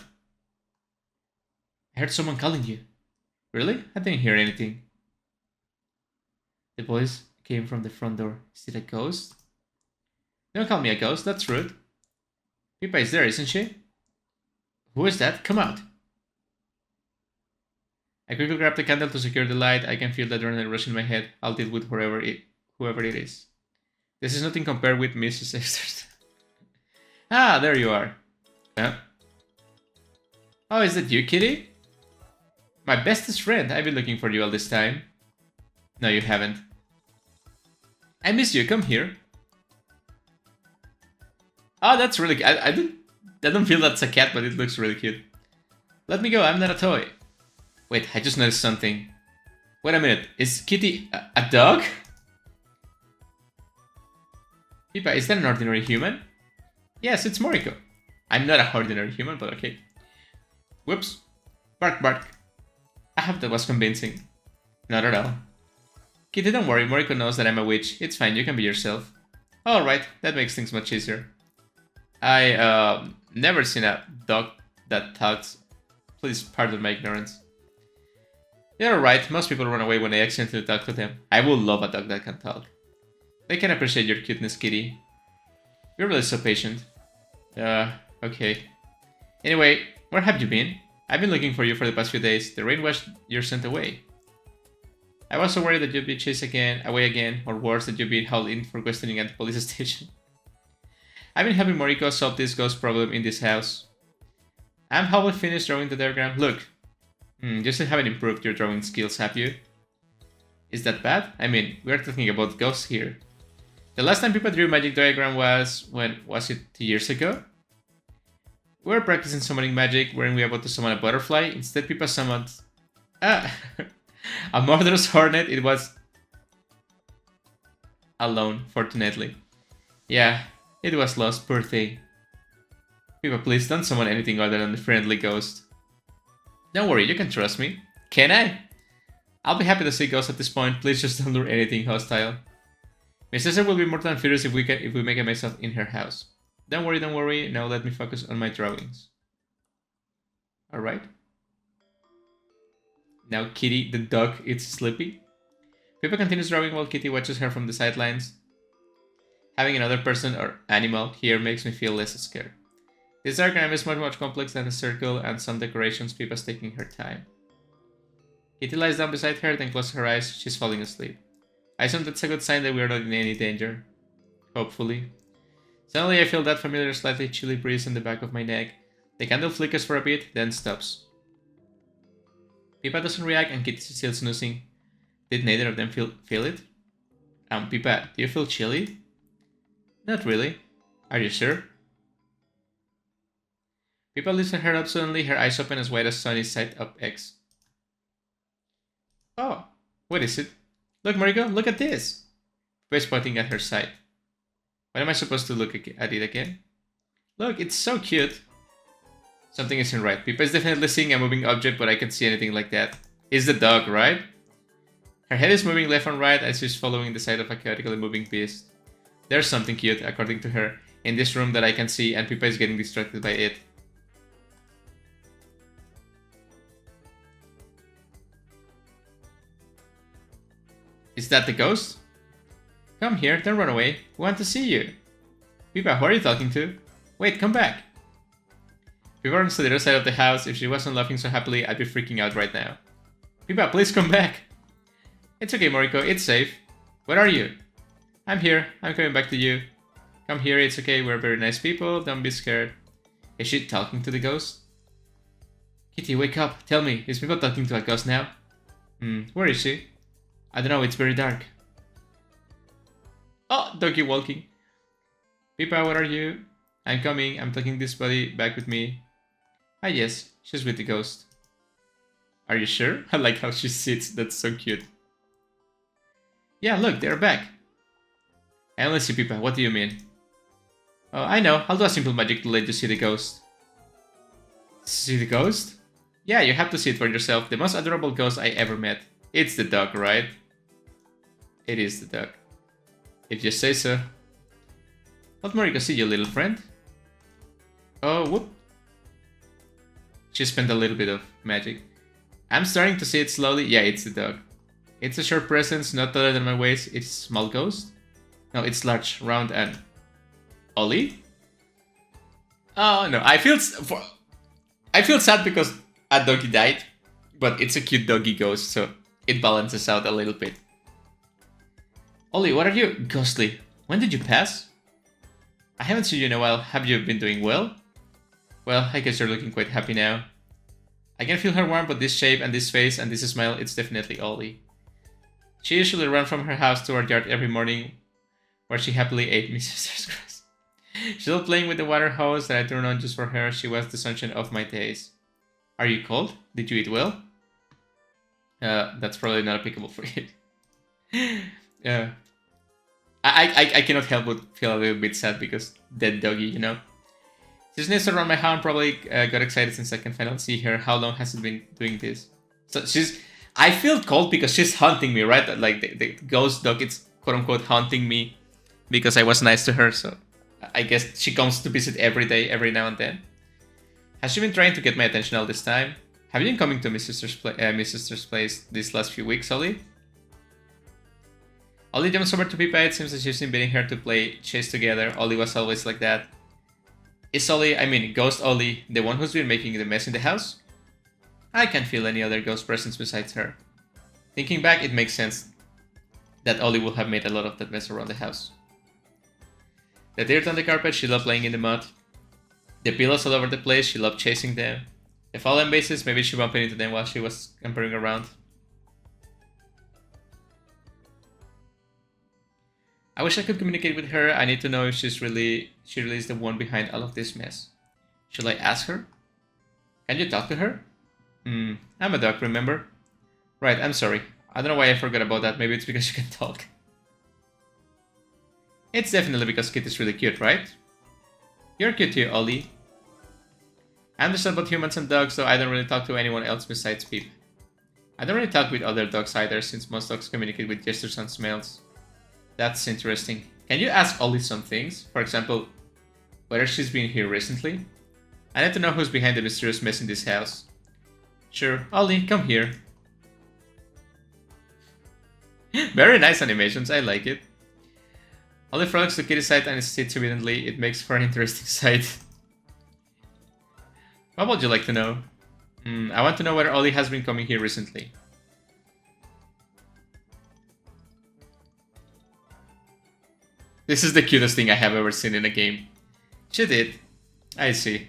I heard someone calling you. Really? I didn't hear anything. The voice came from the front door. Is it a ghost? Don't call me a ghost, that's rude. Pippa is there, isn't she? Who is that? Come out. I quickly grab the candle to secure the light. I can feel the adrenaline rush in my head. I'll deal with whoever it is. This is nothing compared with Mrs. Esther's. Ah, there you are. Yeah. Oh, is that you, Kitty? My bestest friend. I've been looking for you all this time. No, you haven't. I miss you. Come here. Oh, that's really... I don't feel that's a cat, but it looks really cute. Let me go. I'm not a toy. Wait, I just noticed something. Wait a minute. Is Kitty a dog? Pippa, is that an ordinary human? Yes, it's Moriko. I'm not an ordinary human, but okay. Whoops. Bark, bark. I hope that was convincing. Not at all. Kitty, don't worry. Moriko knows that I'm a witch. It's fine. You can be yourself. Alright, that makes things much easier. I, never seen a dog that talks. Please pardon my ignorance. You're right, most people run away when I accidentally talk to them. I would love a dog that can talk. They can appreciate your cuteness, Kitty. You're really so patient. Okay. Anyway, where have you been? I've been looking for you for the past few days. The rain washed your scent away. I was so worried that you'd be chased away again, or worse, that you'd be hauled in for questioning at the police station. I've been helping Moriko solve this ghost problem in this house. I'm halfway finished drawing the diagram. Look. You still haven't improved your drawing skills, have you? Is that bad? I mean, we're talking about ghosts here. The last time Pippa drew a magic diagram was... when was it? 2 years ago? We were practicing summoning magic, weren't we about to summon a butterfly? Instead, Pippa summoned... Ah! A murderous hornet. It was... alone, fortunately. Yeah, it was lost, poor thing. Pippa, please don't summon anything other than the friendly ghost. Don't worry, you can trust me. Can I? I'll be happy to see ghosts at this point, please just don't lure anything hostile. My sister will be more than furious if we make a mess up in her house. Don't worry, now let me focus on my drawings. Alright. Now Kitty, the dog, is sleepy. Pippa continues drawing while Kitty watches her from the sidelines. Having another person or animal here makes me feel less scared. This diagram is much more complex than a circle and some decorations. Pippa's taking her time. Kitty lies down beside her, then closes her eyes. She's falling asleep. I assume that's a good sign that we are not in any danger. Hopefully. Suddenly I feel that familiar slightly chilly breeze in the back of my neck. The candle flickers for a bit, then stops. Pippa doesn't react and Kitty's still snoozing. Did neither of them feel it? Pippa, do you feel chilly? Not really. Are you sure? Pippa lifts her head up suddenly, her eyes open as wide as Sonny's side-up eggs. Oh, what is it? Look, Mariko, look at this! Pippa is pointing at her side. When am I supposed to look at it again? Look, it's so cute! Something isn't right. Pippa is definitely seeing a moving object, but I can't see anything like that. It's the dog, right? Her head is moving left and right as she's following the side of a chaotically moving beast. There's something cute, according to her, in this room that I can see, and Pippa is getting distracted by it. Is that the ghost? Come here, don't run away. We want to see you. Pippa, who are you talking to? Wait, come back. Pippa runs to the other side of the house. If she wasn't laughing so happily, I'd be freaking out right now. Pippa, please come back. It's okay, Mariko, it's safe. Where are you? I'm here, I'm coming back to you. Come here, it's okay, we're very nice people, don't be scared. Is she talking to the ghost? Kitty, wake up, tell me, is Pippa talking to a ghost now? Where is she? I don't know, it's very dark. Oh, doggy walking. Pippa, where are you? I'm coming, I'm taking this body back with me. Ah yes, she's with the ghost. Are you sure? I like how she sits, that's so cute. Yeah, look, they're back. I only see Pippa, what do you mean? Oh, I know, I'll do a simple magic to let you see the ghost. See the ghost? Yeah, you have to see it for yourself, the most adorable ghost I ever met. It's the dog, right? It is the dog. If you say so. Let Mariko see you, little friend. Oh, whoop. She spent a little bit of magic. I'm starting to see it slowly. Yeah, it's the dog. It's a short presence, not taller than my waist. It's a small ghost. No, it's large, round, and... Ollie? Oh, no. I feel sad because a doggy died. But it's a cute doggy ghost, so it balances out a little bit. Ollie, what are you? Ghostly. When did you pass? I haven't seen you in a while. Have you been doing well? Well, I guess you're looking quite happy now. I can feel her warmth, but this shape and this face and this smile, it's definitely Ollie. She usually ran from her house to our yard every morning, where she happily ate Mrs. Grass. She loved playing with the water hose that I turned on just for her. She was the sunshine of my days. Are you cold? Did you eat well? That's probably not applicable for you. Yeah. I cannot help but feel a little bit sad because dead doggy, you know. She sniffs around my hound, probably got excited since I can finally see her. How long has it been doing this? So I feel cold because she's hunting me, right? Like the ghost dog, it's quote-unquote hunting me because I was nice to her, so I guess she comes to visit every day, every now and then. Has she been trying to get my attention all this time? Have you been coming to Miss Sister's place these last few weeks, Ollie? Ollie jumps over to Pippa. It seems that she's inviting her to play chase together. Ollie was always like that. Is Ollie, I mean Ghost Ollie, the one who's been making the mess in the house? I can't feel any other ghost presence besides her. Thinking back, it makes sense that Ollie would have made a lot of that mess around the house. The dirt on the carpet, she loved playing in the mud. The pillows all over the place, she loved chasing them. The fallen vases, maybe she bumped into them while she was scampering around. I wish I could communicate with her. I need to know if she really is the one behind all of this mess. Should I ask her? Can you talk to her? I'm a dog, remember? Right, I'm sorry. I don't know why I forgot about that. Maybe it's because you can talk. It's definitely because Kit is really cute, right? You're cute too, Ollie. I understand about humans and dogs, though I don't really talk to anyone else besides Pip. I don't really talk with other dogs either, since most dogs communicate with gestures and smells. That's interesting. Can you ask Ollie some things? For example, whether she's been here recently? I need to know who's behind the mysterious mess in this house. Sure, Ollie, come here. Very nice animations, I like it. Ollie frolics to Kitty's side and sits obediently. It makes for an interesting sight. What would you like to know? I want to know whether Ollie has been coming here recently. This is the cutest thing I have ever seen in a game. She did. I see.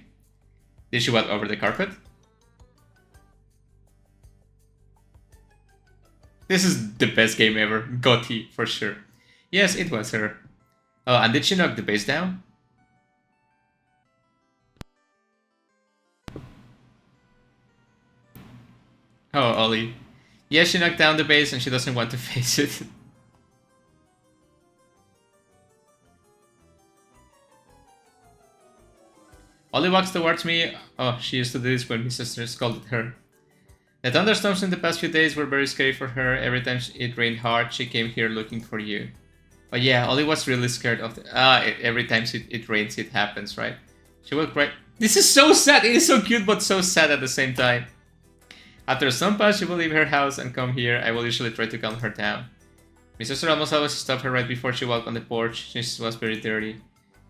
Did she walk over the carpet? This is the best game ever. Gotti, for sure. Yes, it was her. Oh, and did she knock the base down? Oh, Ollie. Yeah, she knocked down the base and she doesn't want to face it. Ollie walks towards me. Oh, she used to do this when my sister scolded her. The thunderstorms in the past few days were very scary for her. Every time it rained hard, she came here looking for you. Oh yeah, Ollie was really scared of the... every time it rains, it happens, right? She will cry. This is so sad! It is so cute, but so sad at the same time. After some pass, she will leave her house and come here. I will usually try to calm her down. My sister almost always stopped her right before she walked on the porch. She was very dirty.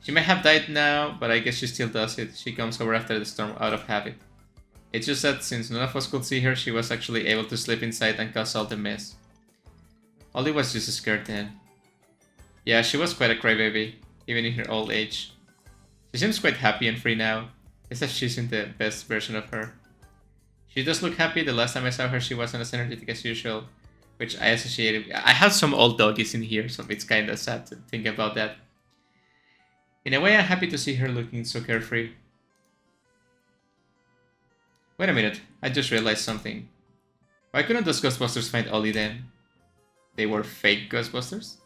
She may have died now, but I guess she still does it. She comes over after the storm out of habit. It's just that since none of us could see her, she was actually able to slip inside and cause all the mess. Ollie was just scared then. Yeah, she was quite a crybaby, even in her old age. She seems quite happy and free now. It's that she's in the best version of her. She does look happy. The last time I saw her, she wasn't as energetic as usual, which I associated. I have some old doggies in here, so it's kind of sad to think about that. In a way, I'm happy to see her looking so carefree. Wait a minute, I just realized something. Why couldn't those Ghostbusters find Ollie then? They were fake Ghostbusters?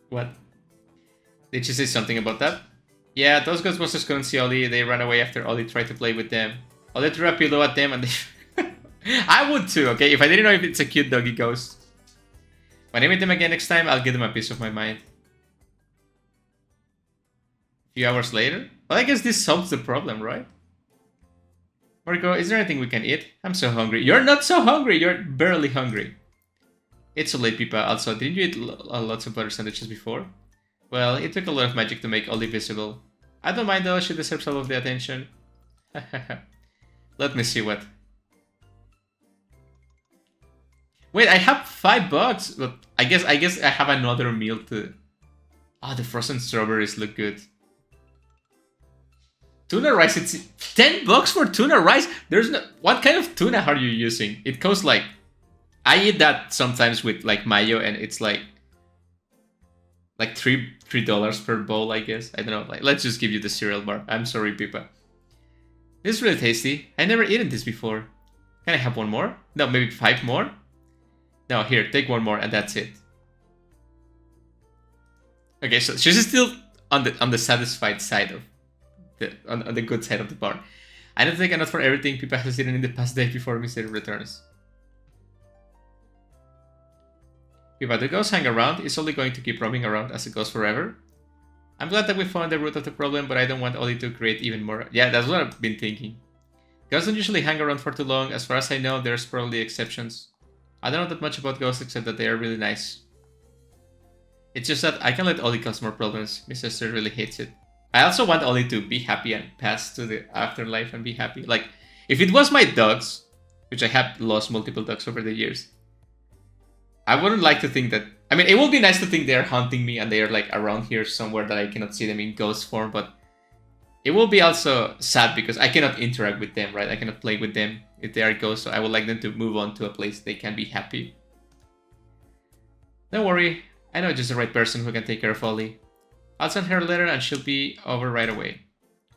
What? Did she say something about that? Yeah, those Ghostbusters couldn't see Ollie. They ran away after Ollie tried to play with them. Ollie threw a pillow at them and they... I would too, okay? If I didn't know if it's a cute doggy ghost. When I meet them again next time, I'll give them a piece of my mind. A few hours later? Well, I guess this solves the problem, right? Marco, is there anything we can eat? I'm so hungry. You're not so hungry! You're barely hungry. It's so late, Pippa. Also, didn't you eat lots of butter sandwiches before? Well, it took a lot of magic to make Ollie visible. I don't mind though, she deserves all of the attention. Let me see what... Wait, I have $5, but I guess I have another meal to... Ah, the frozen strawberries look good. Tuna rice, it's $10 for tuna rice? There's no... What kind of tuna are you using? It costs like... I eat that sometimes with like mayo and it's like $3 per bowl, I guess. I don't know. Like, let's just give you the cereal bar. I'm sorry, Pippa. This is really tasty. I never eaten this before. Can I have one more? No, maybe 5 more? No, here, take one more and that's it. Okay, so she's still on the satisfied side of on the good side of the bar. I don't take a note for everything Pippa has eaten in the past day before Mystery returns. Pippa, the ghost hang around. Is Ollie going to keep roaming around as a ghost forever? I'm glad that we found the root of the problem, but I don't want Ollie to create even more. Yeah, that's what I've been thinking. Ghosts don't usually hang around for too long. As far as I know, there's probably exceptions. I don't know that much about ghosts except that they are really nice. It's just that I can let Ollie cause more problems. My sister really hates it. I also want Ollie to be happy and pass to the afterlife and be happy. Like, if it was my dogs, which I have lost multiple dogs over the years, I wouldn't like to think that... I mean, it would be nice to think they're haunting me and they're like around here somewhere that I cannot see them in ghost form, but it will be also sad because I cannot interact with them, right? I cannot play with them if they are ghosts, so I would like them to move on to a place they can be happy. Don't worry, I know just the right person who can take care of Ollie. I'll send her a letter and she'll be over right away.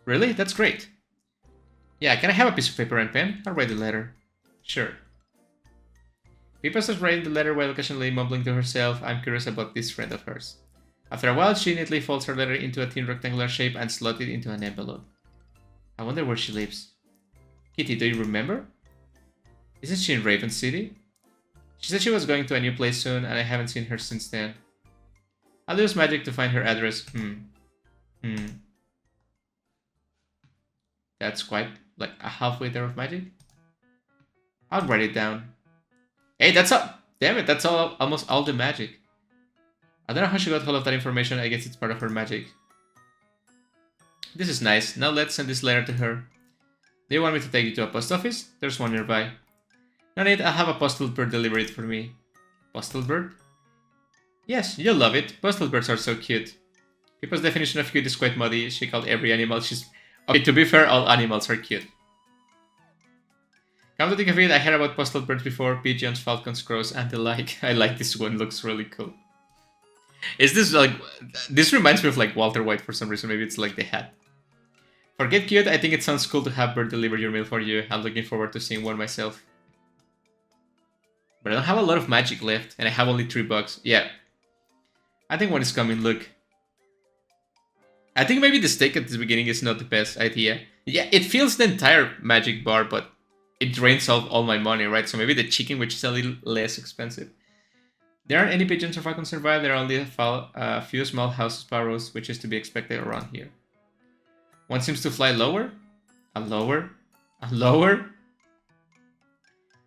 Really? That's great. Yeah, can I have a piece of paper and pen? I'll write the letter. Sure. Pippa starts writing the letter while occasionally mumbling to herself, I'm curious about this friend of hers. After a while, she neatly folds her letter into a thin rectangular shape and slots it into an envelope. I wonder where she lives. Kitty, do you remember? Isn't she in Raven City? She said she was going to a new place soon, and I haven't seen her since then. I'll use magic to find her address. That's quite like a halfway there of magic. I'll write it down. Hey, that's all. Damn it, that's almost all the magic. I don't know how she got hold of that information. I guess it's part of her magic. This is nice. Now let's send this letter to her. Do you want me to take you to a post office? There's one nearby. No need, I'll have a postal bird deliver it for me. Postal bird? Yes, you'll love it. Postal birds are so cute. Pippa's definition of cute is quite muddy. She called every animal she's... Okay, to be fair, all animals are cute. Come to think of it, I heard about postal birds before. Pigeons, falcons, crows, and the like. I like this one, looks really cool. Is this like... This reminds me of like Walter White for some reason. Maybe it's like the hat. Forget cute, I think it sounds cool to have bird deliver your mail for you. I'm looking forward to seeing one myself. But I don't have a lot of magic left, and I have only $3. Yeah. I think one is coming, look. I think maybe the steak at the beginning is not the best idea. Yeah, it fills the entire magic bar, but it drains all my money, right? So maybe the chicken, which is a little less expensive. There aren't any pigeons or falcons nearby. There are only a few small house sparrows, which is to be expected around here. One seems to fly lower, and lower, and lower,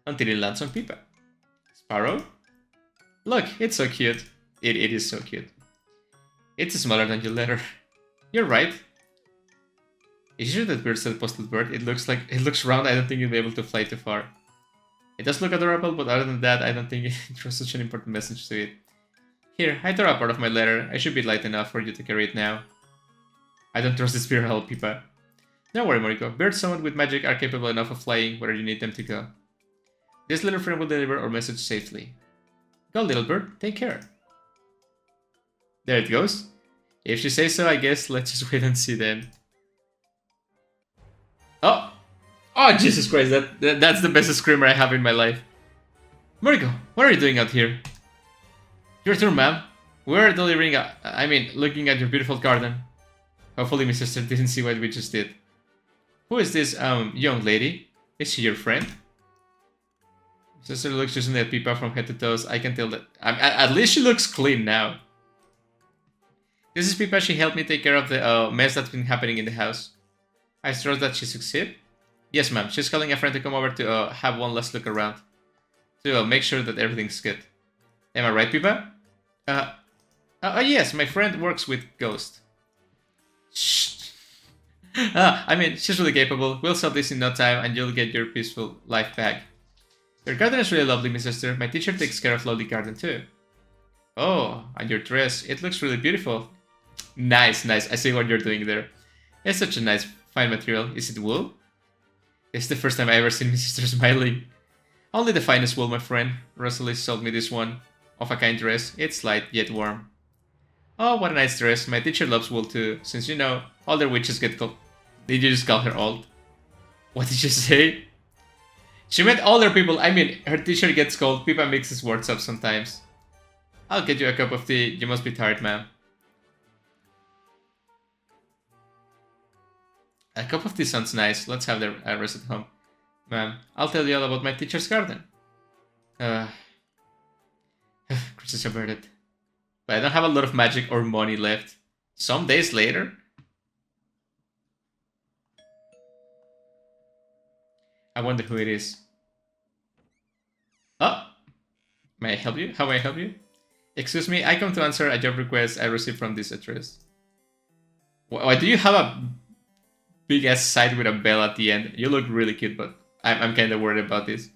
until it lands on Pippa. Sparrow? Look, it's so cute. It is so cute. It's smaller than your letter. You're right. Is you sure that bird said postal bird? It looks round. I don't think you'll be able to fly too far. It does look adorable, but other than that, I don't think it was such an important message to it. Here, I tore a part of my letter. I should be light enough for you to carry it now. I don't trust this bird at all, Pippa. Don't worry, Moriko. Birds summoned with magic are capable enough of flying where you need them to go. This little friend will deliver our message safely. Go, little bird. Take care. There it goes. If she says so, I guess let's just wait and see then. Oh! Oh, Jesus Christ, that's the best screamer I have in my life. Moriko, what are you doing out here? Your turn, ma'am. We're delivering looking at your beautiful garden. Hopefully Mr. Sister didn't see what we just did. Who is this, young lady? Is she your friend? Sister looks just at Pippa from head to toes. I can tell that... at least she looks clean now. This is Pippa. She helped me take care of the mess that's been happening in the house. I trust that she succeeded. Yes, ma'am. She's calling a friend to come over to have one last look around. To make sure that everything's good. Am I right, Pippa? Yes, my friend works with Ghost. Shh. She's really capable. We'll solve this in no time and you'll get your peaceful life back. Your garden is really lovely, Miss Esther. My teacher takes care of lovely garden too. Oh, and your dress. It looks really beautiful. Nice, nice. I see what you're doing there. It's such a nice, fine material. Is it wool? It's the first time I ever seen Miss Esther smiling. Only the finest wool, my friend. Rosalie sold me this one. Of a kind dress. It's light, yet warm. Oh, what a nice dress. My teacher loves wool too. Since you know, older witches get called... Did you just call her old? What did you say? She meant older people. Her teacher gets cold. Pippa mixes words up sometimes. I'll get you a cup of tea. You must be tired, ma'am. A cup of tea sounds nice. Let's have the rest at home. Ma'am, I'll tell you all about my teacher's garden. Chris is averted. But I don't have a lot of magic or money left. Some days later... I wonder who it is. Oh! May I help you? How may I help you? Excuse me, I come to answer a job request I received from this address. Why do you have a big ass side with a bell at the end? You look really cute, but I'm kind of worried about this.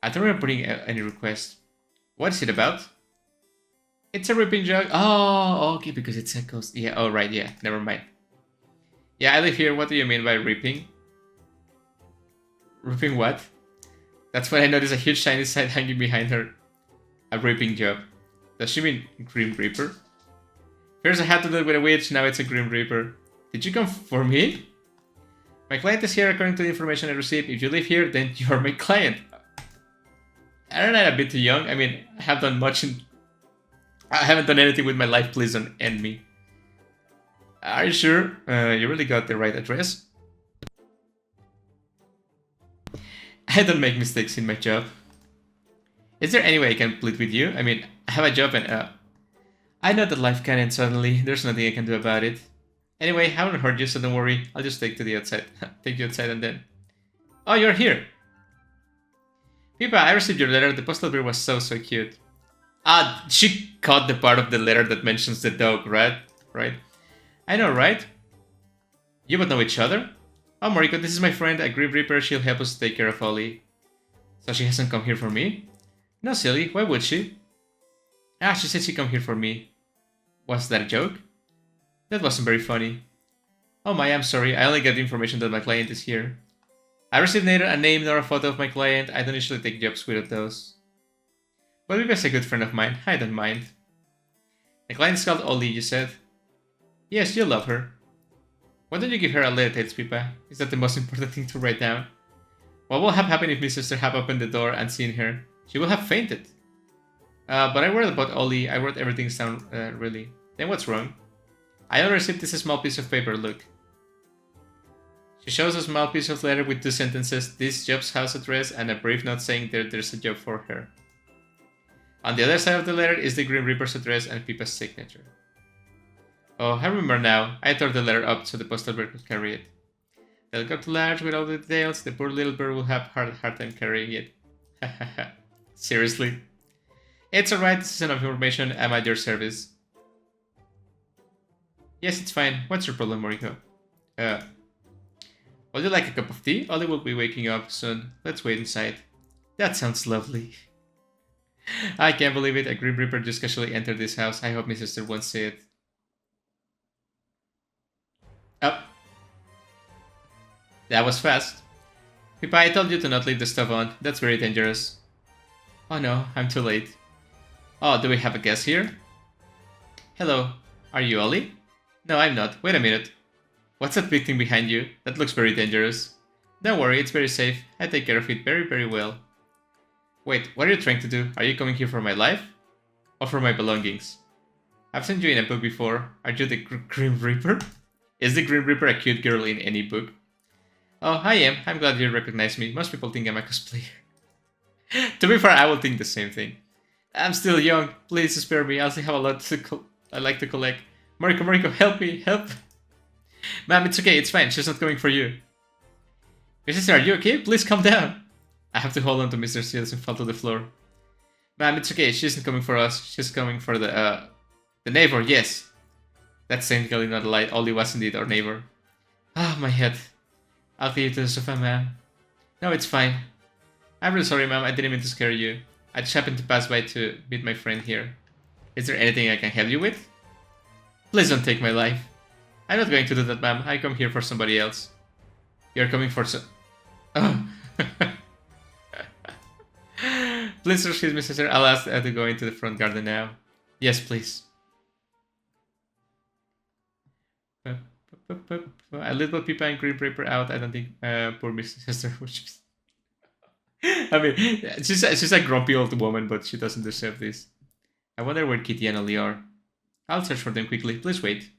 I don't remember putting any request. What is it about? It's a ripping jug. Oh, okay, because it's a ghost. Yeah, oh right, yeah, never mind. Yeah, I live here. What do you mean by ripping? Ripping what? That's when I noticed a huge shiny side hanging behind her. A ripping job. Does she mean Grim Reaper? First I had to do it with a witch, now it's a Grim Reaper. Did you come for me? My client is here according to the information I received. If you live here, then you are my client. Aren't I a bit too young? I mean, I haven't done anything with my life, please don't end me. Are you sure? You really got the right address? I don't make mistakes in my job. Is there any way I can plead with you? I mean, I have a job and I know that life can end suddenly. There's nothing I can do about it. Anyway, I won't hurt you, so don't worry. I'll just take you outside and then... Oh, you're here! Pippa, I received your letter. The postal bill was so cute. Ah, she caught the part of the letter that mentions the dog, right? Right? I know, right? You both know each other? Oh, Moriko, this is my friend, a Grim Reaper. She'll help us take care of Ollie. So she hasn't come here for me? No, silly. Why would she? Ah, she said she'd come here for me. Was that a joke? That wasn't very funny. Oh my, I'm sorry. I only got the information that my client is here. I received neither a name nor a photo of my client. I don't usually take jobs without those. But Pippa's a good friend of mine. I don't mind. The client is called Ollie, you said? Yes, you love her. Why don't you give her a letter, Pippa? Is that the most important thing to write down? What will have happened if my sister had opened the door and seen her? She will have fainted. But I worried about Ollie. I wrote everything down, really. Then what's wrong? I only received this small piece of paper, look. She shows a small piece of letter with 2 sentences, this job's house address, and a brief note saying there's a job for her. On the other side of the letter is the Grim Reaper's address and Pippa's signature. Oh, I remember now. I tore the letter up so the postal bird could carry it. They'll go too large with all the details. The poor little bird will have hard time carrying it. Hahaha. Seriously? It's alright, this is enough information. I'm at your service. Yes, it's fine. What's your problem, Moriko? Would you like a cup of tea? Ollie will be waking up soon. Let's wait inside. That sounds lovely. I can't believe it. A Grim Reaper just casually entered this house. I hope my sister won't see it. Oh. That was fast. Pippa, I told you to not leave the stove on. That's very dangerous. Oh no, I'm too late. Oh, do we have a guest here? Hello. Are you Ollie? No, I'm not. Wait a minute. What's that big thing behind you? That looks very dangerous. Don't worry, it's very safe. I take care of it very well. Wait, what are you trying to do? Are you coming here for my life? Or for my belongings? I've seen you in a book before. Are you the Grim Reaper? Is the Grim Reaper a cute girl in any book? Oh, I am. I'm glad you recognize me. Most people think I'm a cosplayer. To be fair, I will think the same thing. I'm still young. Please spare me. I still have a lot I like to collect. Moriko, help me. Help. Ma'am, it's okay. It's fine. She's not coming for you. Your sister, are you okay? Please calm down. I have to hold on to Mr. Seals and fall to the floor. Ma'am, it's okay. She isn't coming for us. She's coming for the neighbor. Yes. That's technically not a lie. Ollie was indeed our neighbor. Ah, my head. I'll take you to the sofa, ma'am. No, it's fine. I'm really sorry, ma'am. I didn't mean to scare you. I just happened to pass by to meet my friend here. Is there anything I can help you with? Please don't take my life. I'm not going to do that, ma'am. I come here for somebody else. You're coming for Oh. Please excuse me, sister. I'll ask her to go into the front garden now. Yes, please. A little Pippa and Grim Reaper out. I don't think poor Mrs. Sister worships. I mean, she's a grumpy old woman, but she doesn't deserve this. I wonder where Kitty and Ollie are. I'll search for them quickly. Please wait.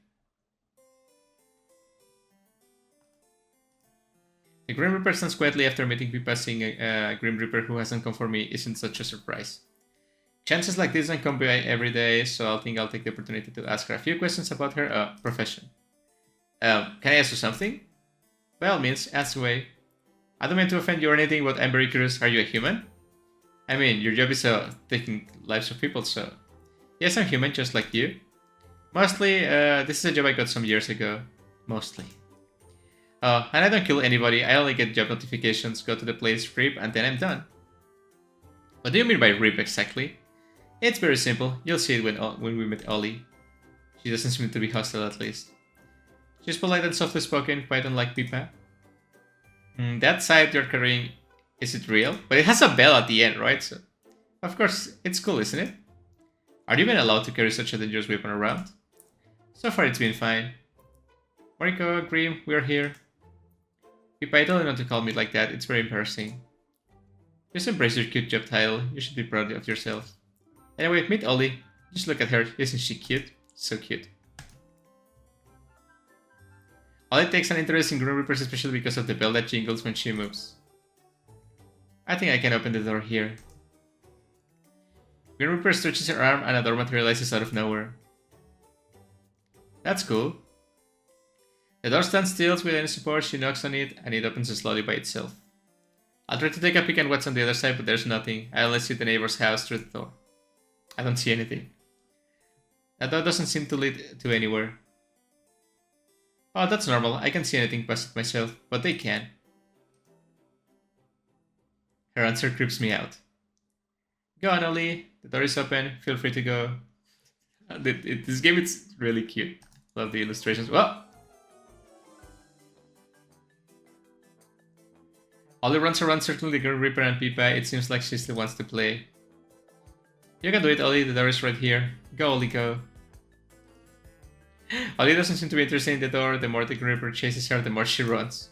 The Grim Reaper stands quietly after meeting Pippa. Seeing a Grim Reaper who hasn't come for me isn't such a surprise. Chances like this don't come by every day, so I think I'll take the opportunity to ask her a few questions about her profession. Can I ask you something? By all means, ask away. I don't mean to offend you or anything, but I'm very curious. Are you a human? I mean, your job is taking lives of people, so... Yes, I'm human, just like you. Mostly, this is a job I got some years ago. Mostly. And I don't kill anybody. I only get job notifications, go to the place, rip, and then I'm done. What do you mean by rip exactly? It's very simple. You'll see it when we meet Ollie. She doesn't seem to be hostile, at least. She's polite and softly spoken, quite unlike Pippa. That side you're carrying, is it real? But it has a bell at the end, right? So, of course, it's cool, isn't it? Are you even allowed to carry such a dangerous weapon around? So far it's been fine. Mariko, Grim, we're here. Pippa, I don't know to call me like that, it's very embarrassing. Just embrace your cute job title, you should be proud of yourself. Anyway, meet Ollie. Just look at her, isn't she cute? So cute. Ollie takes an interest in Grim Reapers especially because of the bell that jingles when she moves. I think I can open the door here. Grim Reaper stretches her arm and a door materializes out of nowhere. That's cool. The door stands still with any support, she knocks on it, and it opens slowly by itself. I'll try to take a peek at what's on the other side, but there's nothing. I only see the neighbor's house through the door. I don't see anything. That door doesn't seem to lead to anywhere. Oh, that's normal. I can't see anything past it myself, but they can. Her answer creeps me out. Go on, Ollie. The door is open. Feel free to go. This game is really cute. Love the illustrations. Well, Ollie runs around circling the Grim Reaper and Pippa. It seems like she still wants to play. You can do it, Ollie. The door is right here. Go, Ollie, go. Ollie doesn't seem to be interested in the door. The more the Grim Reaper chases her, the more she runs.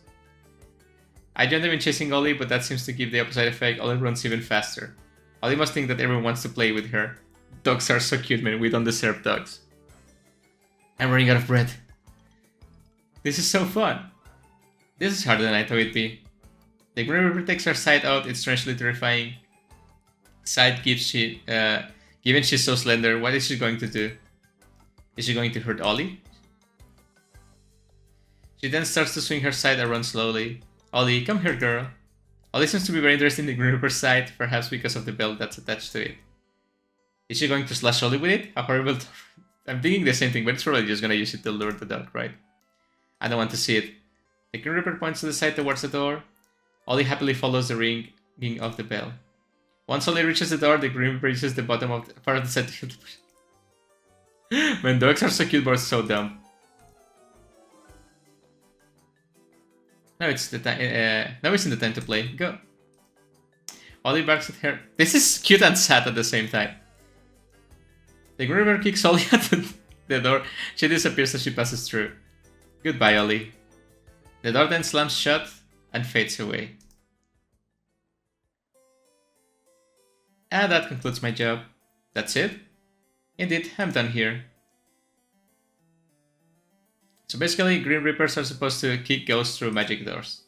I joined them in chasing Ollie, but that seems to give the opposite effect. Ollie runs even faster. Ollie must think that everyone wants to play with her. Dogs are so cute, man. We don't deserve dogs. I'm running out of breath. This is so fun. This is harder than I thought it'd be. The Grim Reaper takes her side out. It's strangely terrifying. Side given she's so slender, what is she going to do? Is she going to hurt Ollie? She then starts to swing her side around slowly. Ollie, come here, girl. Ollie seems to be very interested in the Grim Reaper's side, perhaps because of the belt that's attached to it. Is she going to slash Ollie with it? A horrible... I'm thinking the same thing, but it's probably just gonna use it to lure the dog, right? I don't want to see it. The Grim Reaper points to the side towards the door. Ollie happily follows the ringing of the bell. Once Ollie reaches the door, the Grim Reaper reaches the bottom of the part of the set. Man, dogs are so cute, but so dumb. Now it's the time. Now isn't the time to play. Go. Ollie barks at her. This is cute and sad at the same time. The Grim Reaper kicks Ollie at the door. She disappears as she passes through. Goodbye, Ollie. The door then slams shut and fades away. And that concludes my job. That's it? Indeed, I'm done here. So basically, Grim Reapers are supposed to kick ghosts through magic doors.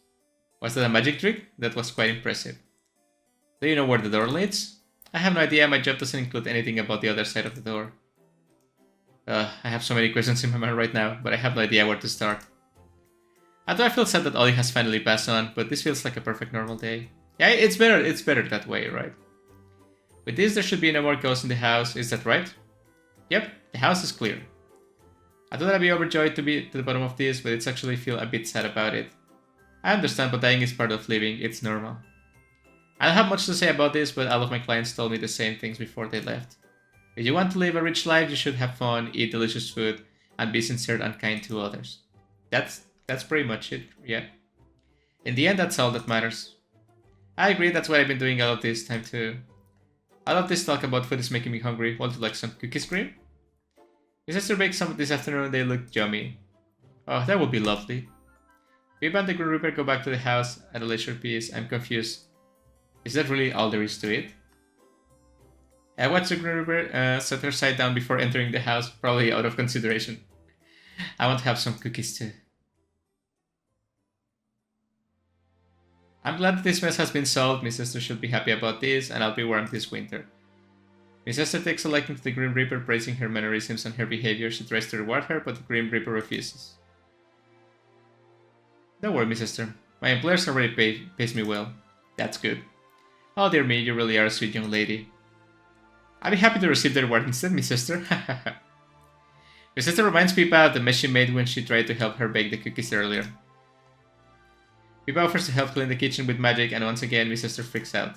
Was that a magic trick? That was quite impressive. Do you know where the door leads? I have no idea, my job doesn't include anything about the other side of the door. I have so many questions in my mind right now, but I have no idea where to start. Although I feel sad that Ollie has finally passed on, but this feels like a perfect normal day. Yeah, it's better that way, right? With this, there should be no more ghosts in the house, is that right? Yep, the house is clear. I thought I'd be overjoyed to be to the bottom of this, but it's actually feel a bit sad about it. I understand, but dying is part of living, it's normal. I don't have much to say about this, but all of my clients told me the same things before they left. If you want to live a rich life, you should have fun, eat delicious food, and be sincere and kind to others. That's pretty much it, yeah. In the end, that's all that matters. I agree, that's what I've been doing all of this time too. All of this talk about food is making me hungry. Want to like some cookies, Cream? My sister baked some this afternoon, they look yummy. Oh, that would be lovely. Pippa and the Grim Reaper go back to the house at a leisure piece. I'm confused. Is that really all there is to it? I watched the Grim Reaper set her side down before entering the house, probably out of consideration. I want to have some cookies too. I'm glad that this mess has been solved. My sister should be happy about this, and I'll be warm this winter. My sister takes a liking to the Grim Reaper, praising her mannerisms and her behavior. She tries to reward her, but the Grim Reaper refuses. Don't worry, my sister. My employers already pays me well. That's good. Oh dear me, you really are a sweet young lady. I'd be happy to receive the reward instead, my sister. My sister reminds Pippa of the mess she made when she tried to help her bake the cookies earlier. Pippa offers to help clean the kitchen with magic, and once again, my sister freaks out.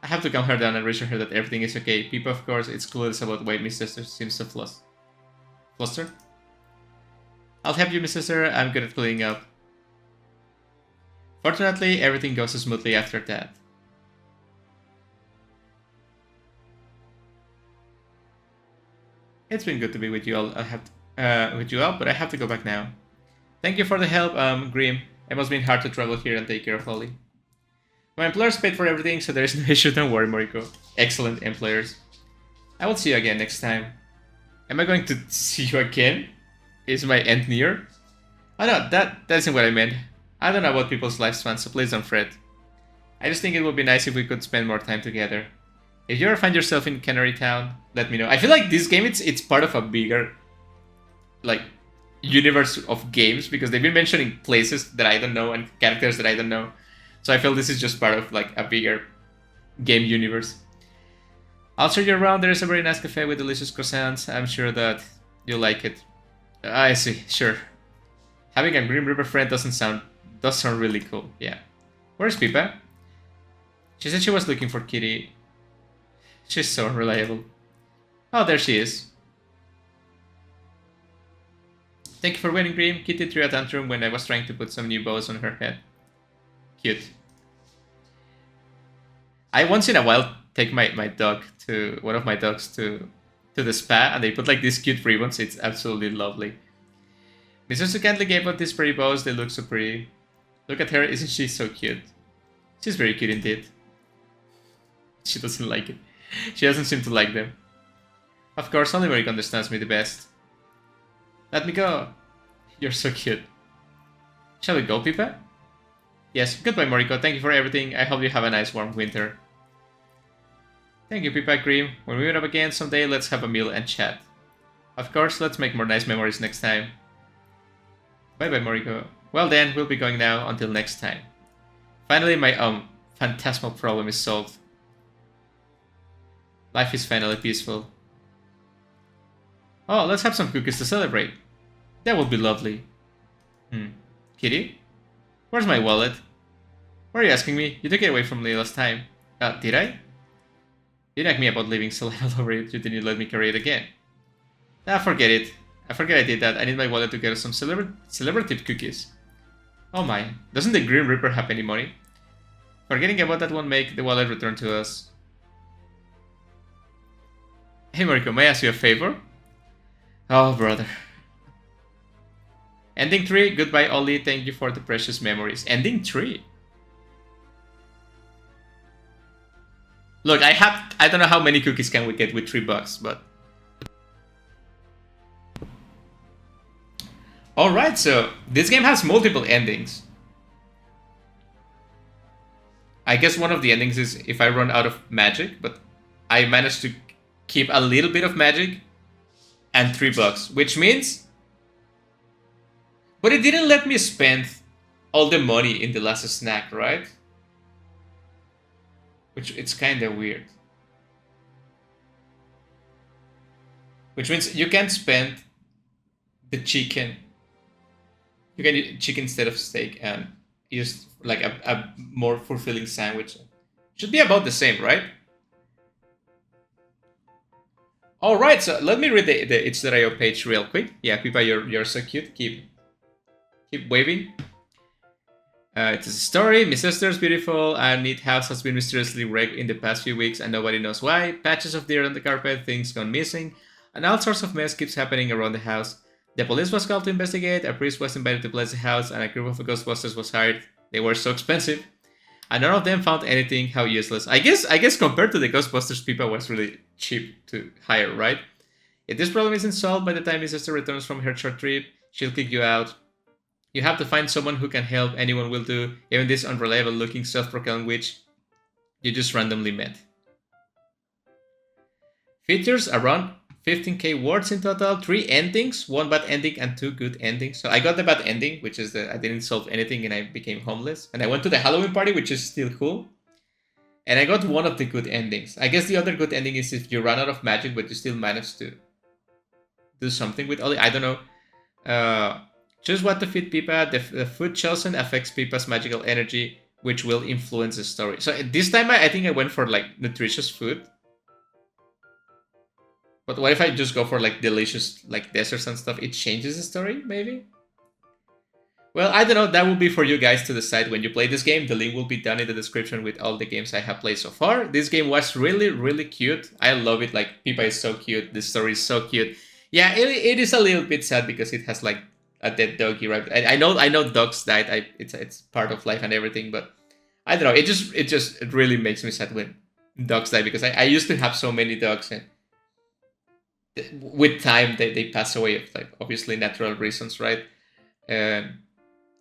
I have to calm her down and reassure her that everything is okay. Pippa, of course, is clueless about why my sister seems so flustered. I'll help you, my sister. I'm good at cleaning up. Fortunately, everything goes smoothly after that. It's been good to be with you all. But I have to go back now. Thank you for the help, Grim. It must have been hard to travel here and take care of Holly. My employers paid for everything, so there is no issue. Don't worry, Moriko. Excellent employers. I will see you again next time. Am I going to see you again? Is my end near? Oh no, that isn't what I meant. I don't know about people's lifespans, so please don't fret. I just think it would be nice if we could spend more time together. If you ever find yourself in Canary Town, let me know. I feel like this game, it's part of a bigger, like, universe of games, because they've been mentioning places that I don't know and characters that I don't know. So I feel this is just part of, like, a bigger game universe. I'll show you around. There is a very nice cafe with delicious croissants. I'm sure that you'll like it. I see, sure. Having a Green River friend does sound really cool, yeah. Where's Pippa? She said she was looking for Kitty. She's so unreliable. Oh, there she is. Thank you for waiting, Grim. Kitty threw a tantrum when I was trying to put some new bows on her head. Cute. I once in a while take my dog to one of my dogs to the spa, and they put like these cute ribbons. It's absolutely lovely. Mrs. Sukandly gave out these pretty bows. They look so pretty. Look at her, isn't she so cute? She's very cute indeed. She doesn't like it. She doesn't seem to like them. Of course, only Mariko understands me the best. Let me go. You're so cute. Shall we go, Pippa? Yes, goodbye, Mariko. Thank you for everything. I hope you have a nice warm winter. Thank you, Pippa, Cream. When we meet up again someday, let's have a meal and chat. Of course, let's make more nice memories next time. Bye-bye, Mariko. Well then, we'll be going now until next time. Finally, my phantasmal problem is solved. Life is finally peaceful. Oh, let's have some cookies to celebrate. That would be lovely. Kitty? Where's my wallet? Why are you asking me? You took it away from me last time. Did I? You nagged me about leaving saliva all over it. You didn't let me carry it again. Forget it. I forget I did that. I need my wallet to get us some celebrative cookies. Oh my, doesn't the Grim Reaper have any money? Forgetting about that won't make the wallet return to us. Hey Mariko, may I ask you a favor? Oh brother. Ending 3, goodbye Ollie, thank you for the precious memories. Ending 3? Look, I don't know how many cookies can we get with $3, but... Alright, so this game has multiple endings. I guess one of the endings is if I run out of magic, but I managed to keep a little bit of magic and $3, which means... But it didn't let me spend all the money in the last snack, right? Which it's kind of weird. Which means you can spend the chicken. You can eat chicken instead of steak and use like a more fulfilling sandwich. Should be about the same, right? Alright, so let me read the itch.io page real quick. Yeah, Pippa, you're so cute. Keep waving. It's a story. My sister's beautiful. Our neat house has been mysteriously wrecked in the past few weeks and nobody knows why. Patches of dirt on the carpet, things gone missing, and all sorts of mess keeps happening around the house. The police was called to investigate, a priest was invited to bless the house, and a group of Ghostbusters was hired. They were so expensive, and none of them found anything. How useless. I guess compared to the Ghostbusters, Pippa was really cheap to hire, right? If this problem isn't solved by the time your sister returns from her short trip, she'll kick you out. You have to find someone who can help. Anyone will do, even this unreliable-looking self-proclaimed witch you just randomly met. Features around 15k words in total, 3 endings, 1 bad ending and 2 good endings. So I got the bad ending, which is that I didn't solve anything and I became homeless. And I went to the Halloween party, which is still cool. And I got one of the good endings. I guess the other good ending is if you run out of magic, but you still manage to do something with Ollie. I don't know. Choose what to feed Pippa. The food chosen affects Pippa's magical energy, which will influence the story. So this time I think I went for like nutritious food. But what if I just go for like delicious like desserts and stuff? It changes the story, maybe? Well, I don't know. That will be for you guys to decide when you play this game. The link will be down in the description with all the games I have played so far. This game was really, really cute. I love it. Like, Pippa is so cute. The story is so cute. Yeah, it is a little bit sad because it has like a dead doggy, right? I know dogs died. It's part of life and everything, but I don't know. It really makes me sad when dogs die because I used to have so many dogs and with time they pass away of like obviously natural reasons, right? Um,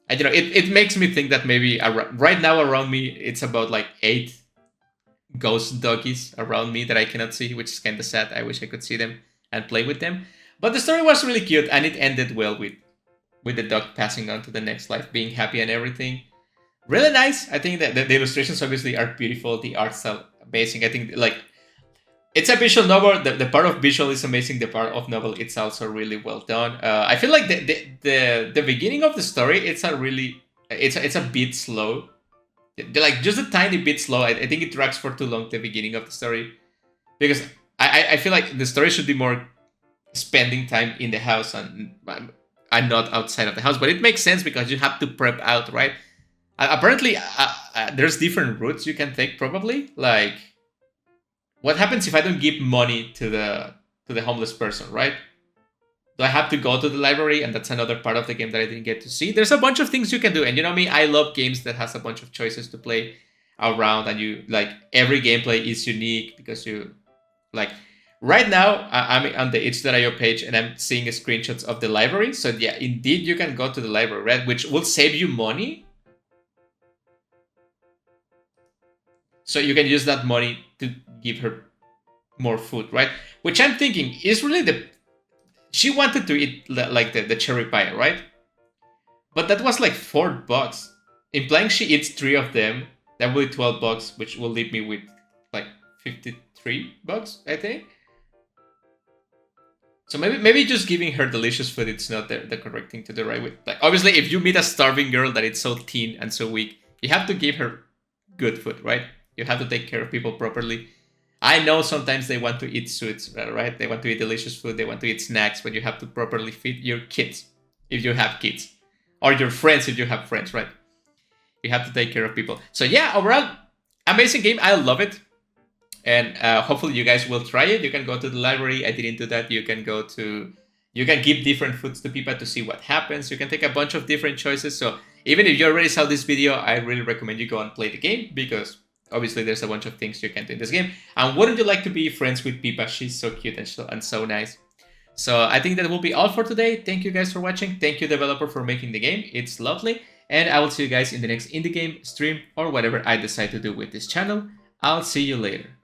I don't know. It makes me think that maybe right now around me it's about like 8 ghost doggies around me that I cannot see, which is kind of sad. I wish I could see them and play with them. But the story was really cute and it ended well with the dog passing on to the next life, being happy and everything. Really nice. I think that the illustrations obviously are beautiful. The art style amazing. I think like it's a visual novel. The part of visual is amazing. The part of novel it's also really well done. I feel like the beginning of the story it's a bit slow. Like just a tiny bit slow. I think it drags for too long the beginning of the story because I feel like the story should be more spending time in the house and not outside of the house. But it makes sense because you have to prep out, right? Apparently, there's different routes you can take. Probably like what happens if I don't give money to the homeless person, right? Do I have to go to the library? And that's another part of the game that I didn't get to see. There's a bunch of things you can do, and you know me, I love games that has a bunch of choices to play around, and you like every gameplay is unique because you like. Right now, I'm on the itch.io page and I'm seeing screenshots of the library. So yeah, indeed, you can go to the library, right? Which will save you money. So you can use that money to give her more food, right? Which I'm thinking is really she wanted to eat like the cherry pie, right? But that was like $4. Implying she eats 3 of them, that will be $12, which will leave me with like $53, I think. So maybe just giving her delicious food it's not the correct thing to do, right? With like obviously if you meet a starving girl that is so thin and so weak, you have to give her good food, right? You have to take care of people properly. I know sometimes they want to eat sweets, right? They want to eat delicious food, they want to eat snacks, but you have to properly feed your kids if you have kids. Or your friends if you have friends, right? You have to take care of people. So yeah, overall, amazing game. I love it. And hopefully you guys will try it. You can go to the library. I didn't do that. You can give different foods to people to see what happens. You can take a bunch of different choices. So even if you already saw this video, I really recommend you go and play the game because obviously there's a bunch of things you can do in this game. And wouldn't you like to be friends with Pippa? She's so cute and so nice. So I think that will be all for today. Thank you guys for watching. Thank you developer for making the game. It's lovely. And I will see you guys in the next indie game, stream, or whatever I decide to do with this channel. I'll see you later.